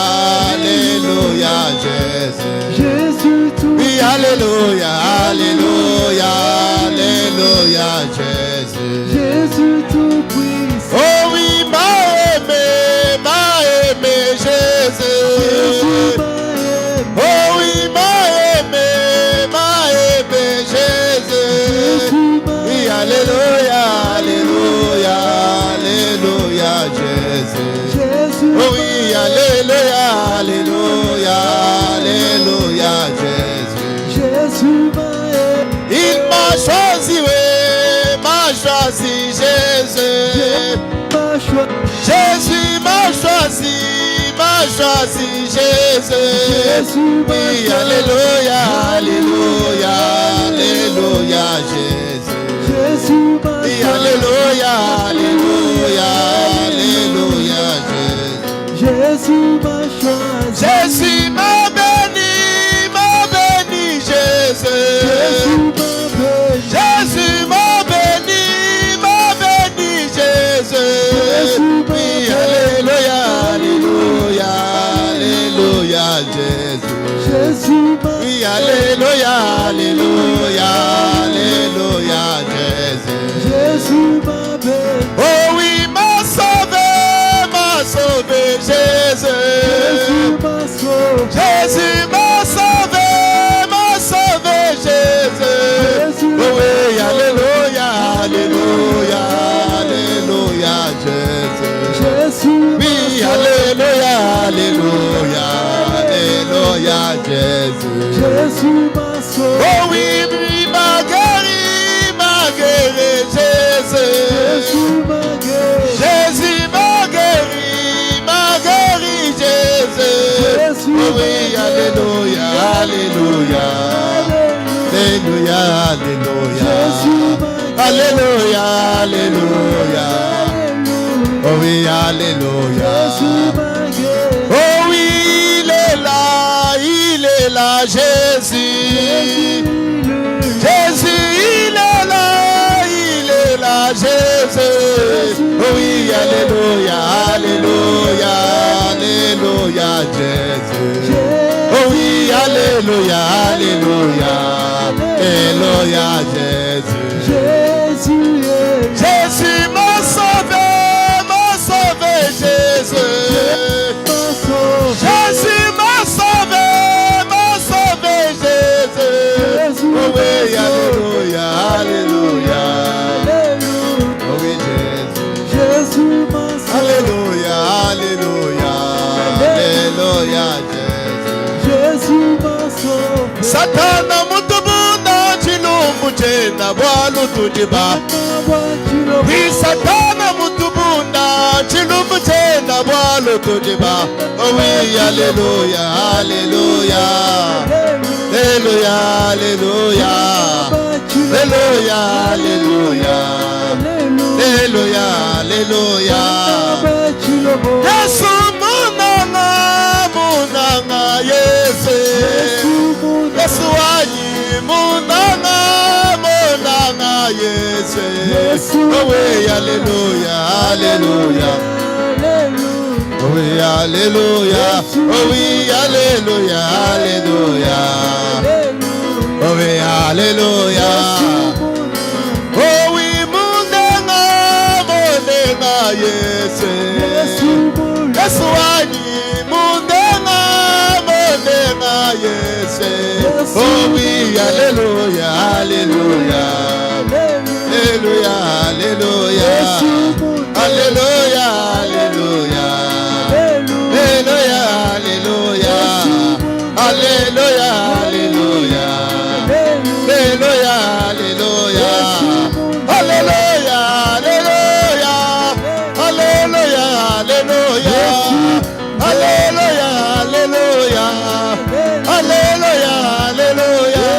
alléluia Jésus. Jésus tout. Oui, alléluia, alléluia, alléluia Jésus. Jésus tout puissant. Oh oui, m'a aimé Jésus. Oh oui, m'a aimé Jésus. Oui, alléluia, alléluia, alléluia Jésus. Oh oui, alléluia, alléluia, alléluia Jésus. Jésus m'a aimé. Il m'a choisi, oui, m'a choisi Jésus. Jésus m'a choisi Jésus. Oui, alléluia, alléluia, alléluia Jésus. Oui, alléluia, alléluia, alléluia Jésus. Jésus m'a choisi. Jésus m'a béni Jésus. Jésus m'a béni Jésus. Oui, alléluia, alléluia, alléluia Jésus. Oui, alléluia, alléluia, alléluia Jésus. Oh oui, m'a sauvé Jésus. Jésus m'a sauvé Jésus. Oh oui, alléluia, alléluia, alléluia Jésus. Oui, alléluia, alléluia, alléluia Jésus. Oh oui, m'a guéri Jésus. Jésus m'a guéri Jésus. Oh oui, alléluia, alléluia, alléluia, alléluia, alléluia, oh oui, alléluia. Oh oui, il est là Jésus. Jésus, il est là Jésus. Oh oui, alléluia, alléluia, alléluia Jésus. Oh oui, alléluia, alléluia, alléluia Jésus. Jésus m'a sauvé Jésus. Jésus m'a sauvé Jésus. Oh oui, alléluia, alléluia. Oh oui, Jésus. Alléluia, alléluia, alléluia Jésus. Tana mutubunda chilumbu chena bwalu tujiba. Tana mutubunda chilumbu chena bwalu tujiba. Oh oui, alléluia, alléluia. Alléluia, alléluia. Alléluia, alléluia. Alléluia, alléluia. Yesu munanga, munanga, Yesu. Yesu ayi munanga, munanga, Yesu. Oh oui, alléluia, alléluia. Oh oui, alléluia. Oh oui, alléluia, alléluia. Oh oui, alléluia. Oh oui, munanga, munanga, Yesu. Yesu ayi munanga, munanga, Yesu. Oh oui, alléluia, alléluia. Alléluia, alléluia. Alléluia, alléluia. Alléluia, alléluia. Alléluia, alléluia. Alléluia, alléluia. Alléluia, alléluia. Alléluia, alléluia. Alléluia, alléluia. Alléluia, alléluia. Alléluia, alléluia.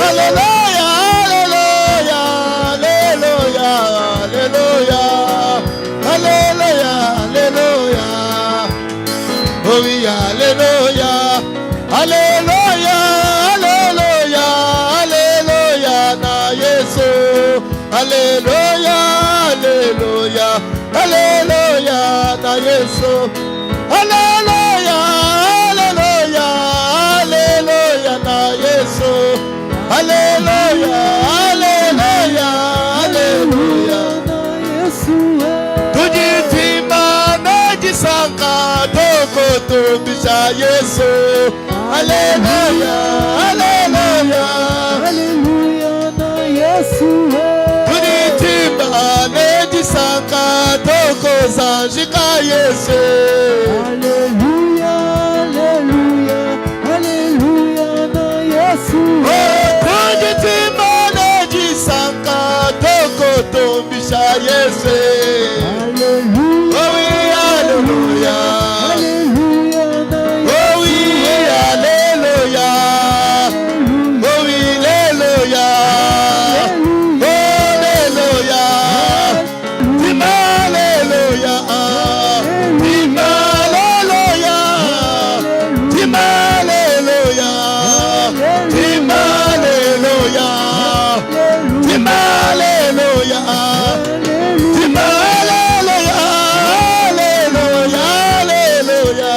Alléluia, alléluia. Alléluia, alléluia. Oh oui, alléluia. Alléluia, alléluia. Alléluia, na Yesu. Alléluia, alléluia. Alléluia, na Yesu. Alléluia, alléluia. Alléluia, na Yesu. Alléluia, alléluia. Alléluia. Tujitima nejisanga toko tumbisha Yesu. Alléluia, alléluia. Tujitima nejisanga toko zanjika Yesu. Tujitima nejisanga toko tumbisha Yesu. Oh oui, alléluia. Oh oui, alléluia. Oh oui, alléluia. Oh, alléluia. Dis-moi alléluia. Dis-moi alléluia. Dis-moi alléluia. Dis-moi alléluia. Dis-moi alléluia. Dis-moi alléluia. Alléluia, alléluia.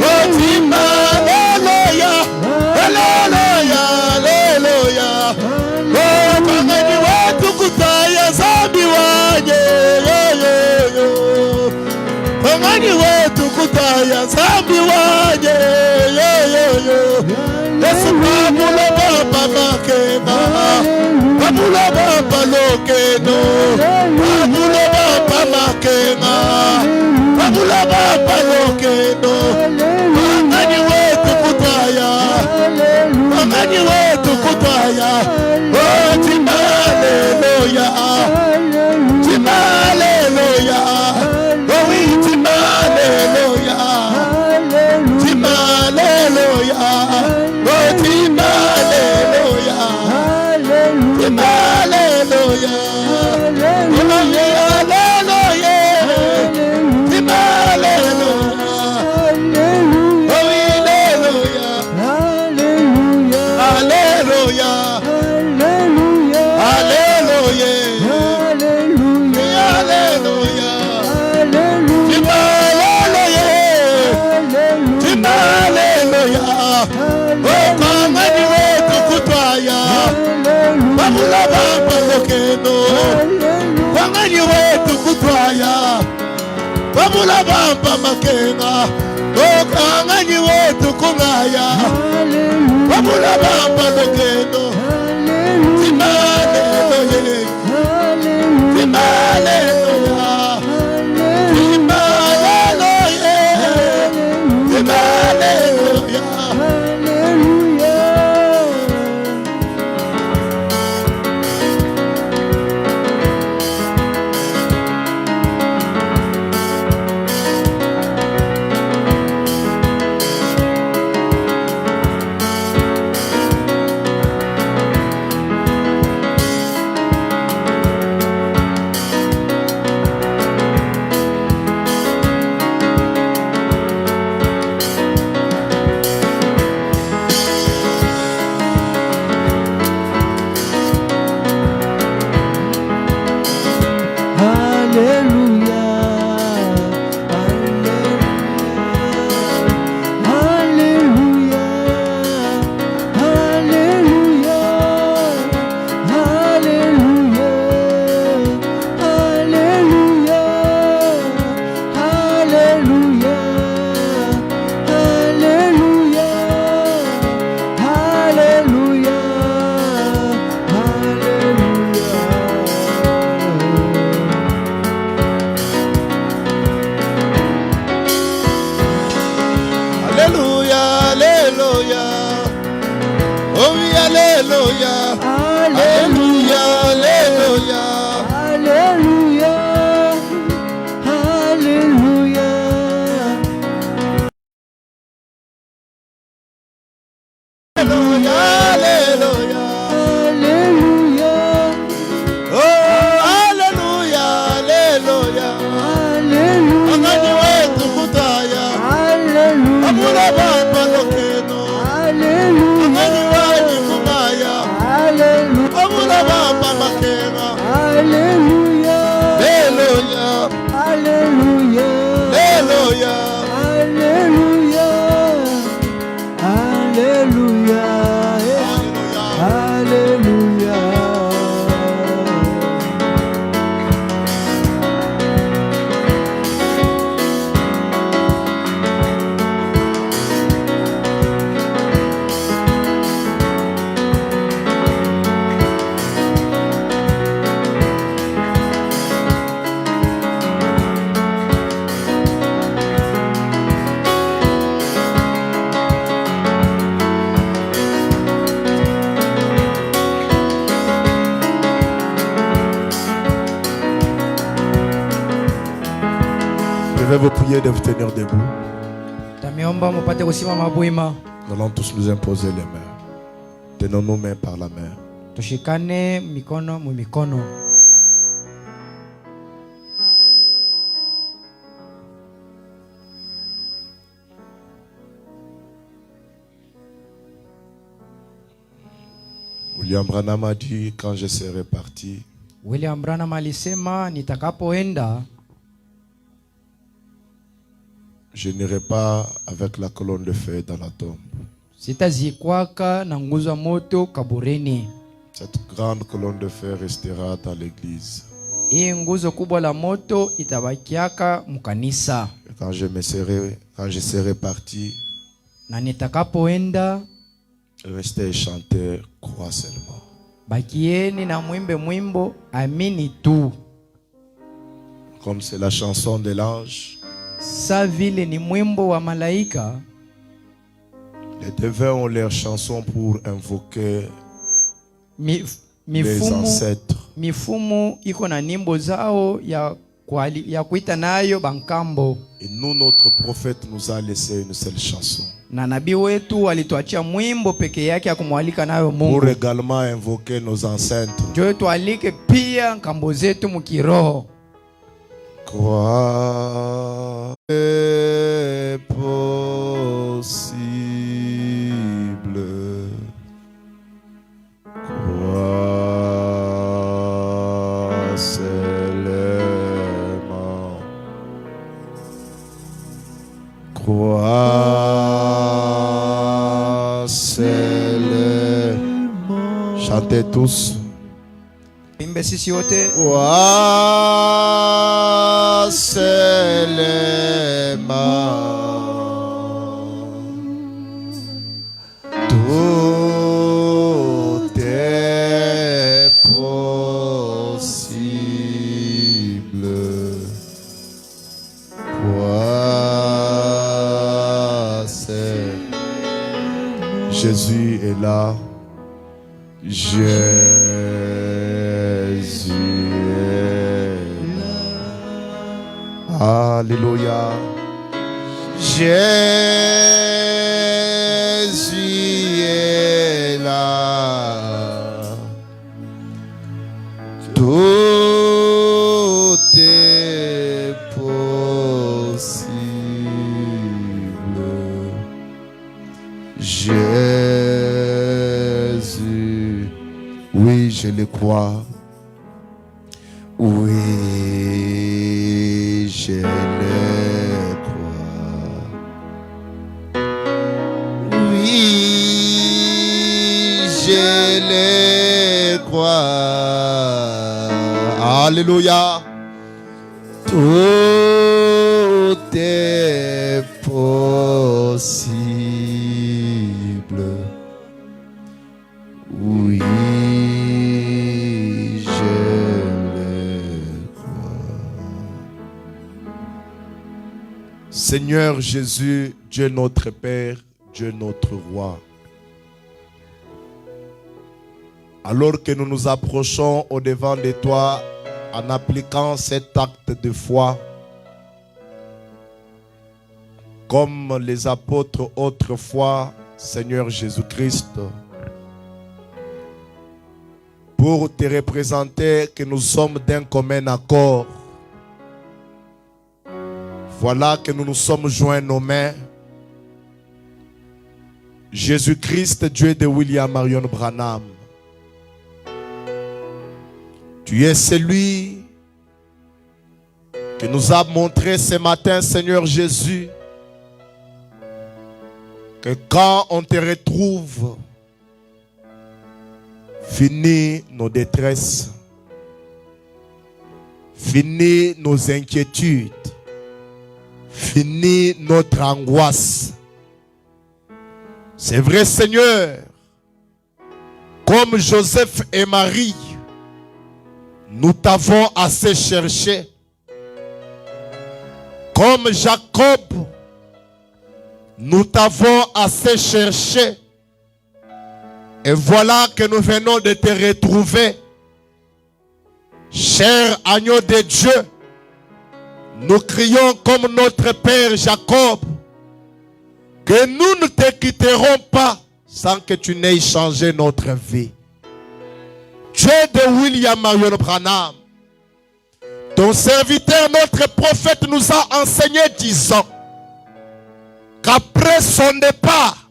Oh, dis-moi alléluia. Alléluia, alléluia. Oh, pangani wetu kutaya zambi wanye. Yo, yo, yo. Pangani wetu kutaya zambi wanye. Yo, yo, yo. Yesu pamula baba makena. Pamula baba lokeno. Pamula baba makena. Pamula baba lokeno. Pangani wetu kutaya. Pangani wetu kutaya. Oh, tima haleluya. Tima haleluya. Oh oui, tima haleluya. Tima haleluya. Oh, tima haleluya. Tima haleluya. Haleluya. Tima haleluya. Oh oui, haleluya. Alléluia. Alléluia. Alléluia. Dis-moi alléluia. Dis-moi alléluia. Oh, pangani wetu kutwaya. Pamula baba lokeno. Pangani wetu kutwaya. Pamula baba makena. Oh, pangani wetu kungaya. Pamula baba lokeno. Hallelujah. Hallelujah. prier de vous tenir debout. Tamiomba mupate kusimama bwima. Nous allons tous nous imposer les mains. Tenons nos mains par la main. Tushikane mikono mu mikono. William Branham a dit, quand je serai parti, William Branham alisema nitakapoenda je n'irai pas avec la colonne de feu dans la tombe. sitazikwaka na nguzo ya moto kaburini. Cette grande colonne de feu restera dans l'église. Hii nguzo kubwa la moto itabakiaka mkanisa. Et quand je serai parti, Na nitakapoenda restez et chantez, crois seulement. bakieni na mwimbe mwimbo amini tu. Comme c'est la chanson de l'ange, Sa vile ni mwimbo wa malaika, les devins ont leurs chansons pour invoquer les mifumu ancêtres. mifumu iko na nimbo zao ya kuita nayo bankambo. Et nous, notre prophète nous a laissé une seule chanson. Na nabii wetu alituachia mwimbo peke yake ya kumwalika nayo Mungu. Pour également invoquer nos ancêtres. Njo tualike pia nkambo zetu mukiroho. Crois est possible. Crois seulement. Crois seulement. Chantez tous. Imbe sisi wote. Crois seulement. Tout est possible. Crois seulement. Jésus est là. Jésus est là. Alléluia. Jésus est là. Tout est possible. Jésus, oui, je le crois. Oui, je le crois. Oui, je le crois. Alléluia. Tout est possible. Oui, je le crois. Seigneur Jésus, Dieu notre Père, Dieu notre Roi. Alors que nous nous approchons au-devant de toi en appliquant cet acte de foi, comme les apôtres autrefois, Seigneur Jésus-Christ, pour te représenter que nous sommes d'un commun accord. Voilà que nous nous sommes joints nos mains. Jésus-Christ, Dieu de William Marion Branham, tu es celui que nous a montré ce matin, Seigneur Jésus, que quand on te retrouve, fini nos détresses, fini nos inquiétudes, fini notre angoisse. C'est vrai, Seigneur, comme Joseph et Marie, nous t'avons assez cherché. Comme Jacob, nous t'avons assez cherché. Et voilà que nous venons de te retrouver. Cher agneau de Dieu, Nous crions comme notre père Jacob que nous ne te quitterons pas sans que tu n'aies changé notre vie. Dieu de William Marion Branham, ton serviteur, notre prophète, nous a enseigné disant qu'après son départ,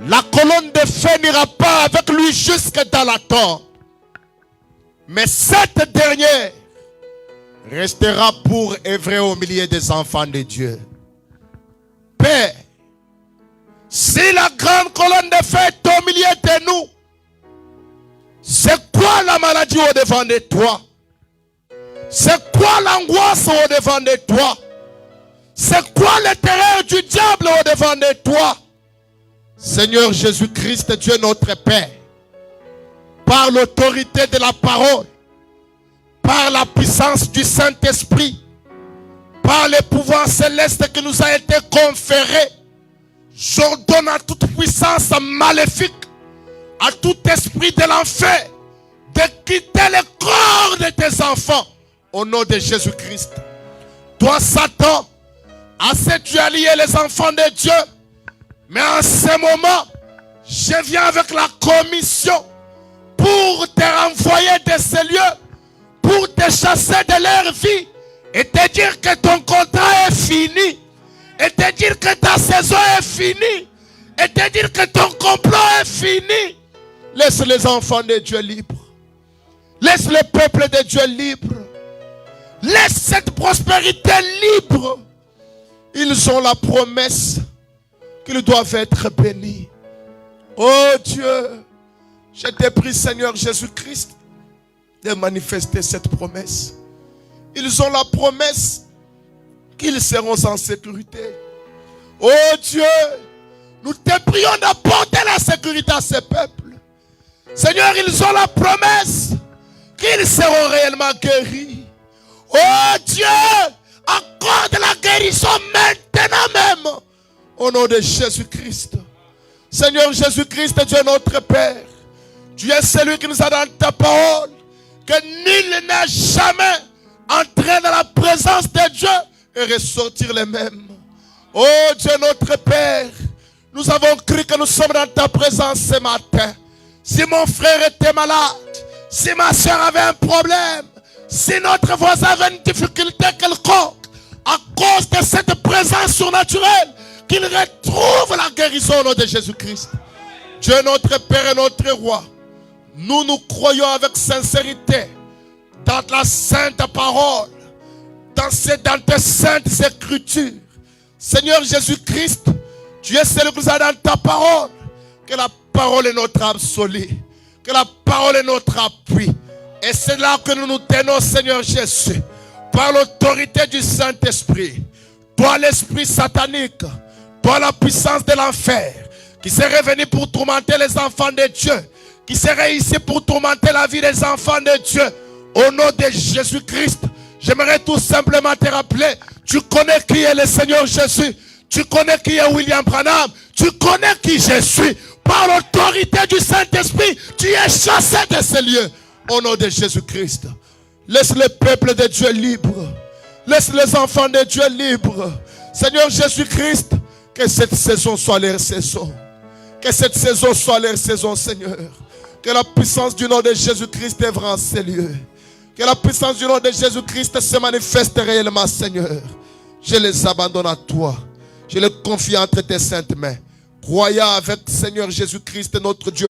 la colonne de feu n'ira pas avec lui jusque dans la tombe. Mais cette dernière restera pour œuvrer au milieu des enfants de Dieu. Père, si la grande colonne de feu est au milieu de nous, c'est quoi la maladie au devant de toi? C'est quoi l'angoisse au devant de toi? C'est quoi le terreur du diable au devant de toi? Seigneur Jésus-Christ, Dieu notre Père, par l'autorité de la parole, par la puissance du Saint-Esprit, par les pouvoirs célestes qui nous a été conférés, j'ordonne à toute puissance maléfique, à tout esprit de l'enfer, de quitter le corps de tes enfants, au nom de Jésus-Christ. Toi, Satan, assez tu as lié les enfants de Dieu, mais en ce moment, je viens avec la commission pour te renvoyer de ces lieux, pour te chasser de leur vie et te dire que ton contrat est fini, et te dire que ta saison est finie, et te dire que ton complot est fini. Laisse les enfants de Dieu libres. Laisse le peuple de Dieu libre. Laisse cette prospérité libre. Ils ont la promesse qu'ils doivent être bénis. Oh Dieu, je te prie, Seigneur Jésus-Christ, de manifester cette promesse. Ils ont la promesse qu'ils seront en sécurité. Oh Dieu, nous te prions d'apporter la sécurité à ce peuple. Seigneur, ils ont la promesse qu'ils seront réellement guéris. Oh Dieu, accorde la guérison maintenant même. Au nom de Jésus-Christ. Seigneur Jésus-Christ, Dieu notre Père, tu es celui qui nous a dans ta parole que nul n'a jamais entré dans la présence de Dieu et ressortir les mêmes. Oh Dieu notre Père, nous avons cru que nous sommes dans ta présence ce matin. Si mon frère était malade, si ma soeur avait un problème, si notre voisin avait une difficulté quelconque, à cause de cette présence surnaturelle, qu'il retrouve la guérison au nom de Jésus-Christ. Dieu notre Père et notre Roi, nous croyons avec sincérité dans la sainte parole, dans tes saintes écritures. Seigneur Jésus-Christ, tu es celui qui nous a dans ta parole. Que la parole est notre absolu, que la parole est notre appui. Et c'est là que nous nous tenons, Seigneur Jésus, par l'autorité du Saint-Esprit. Toi l'esprit satanique, toi la puissance de l'enfer, qui serait venu pour tourmenter les enfants de Dieu, qui serait ici pour tourmenter la vie des enfants de Dieu. Au nom de Jésus-Christ, j'aimerais tout simplement te rappeler, tu connais qui est le Seigneur Jésus, tu connais qui est William Branham, tu connais qui je suis. Par l'autorité du Saint-Esprit, tu es chassé de ces lieux. Au nom de Jésus-Christ, laisse le peuple de Dieu libre. Laisse les enfants de Dieu libres. Seigneur Jésus-Christ, que cette saison soit leur saison. Que cette saison soit leur saison, Seigneur. Que la puissance du nom de Jésus-Christ œuvre en ces lieux. Que la puissance du nom de Jésus-Christ se manifeste réellement, Seigneur. Je les abandonne à toi. Je les confie entre tes saintes mains. Croyant avec Seigneur Jésus-Christ, notre Dieu.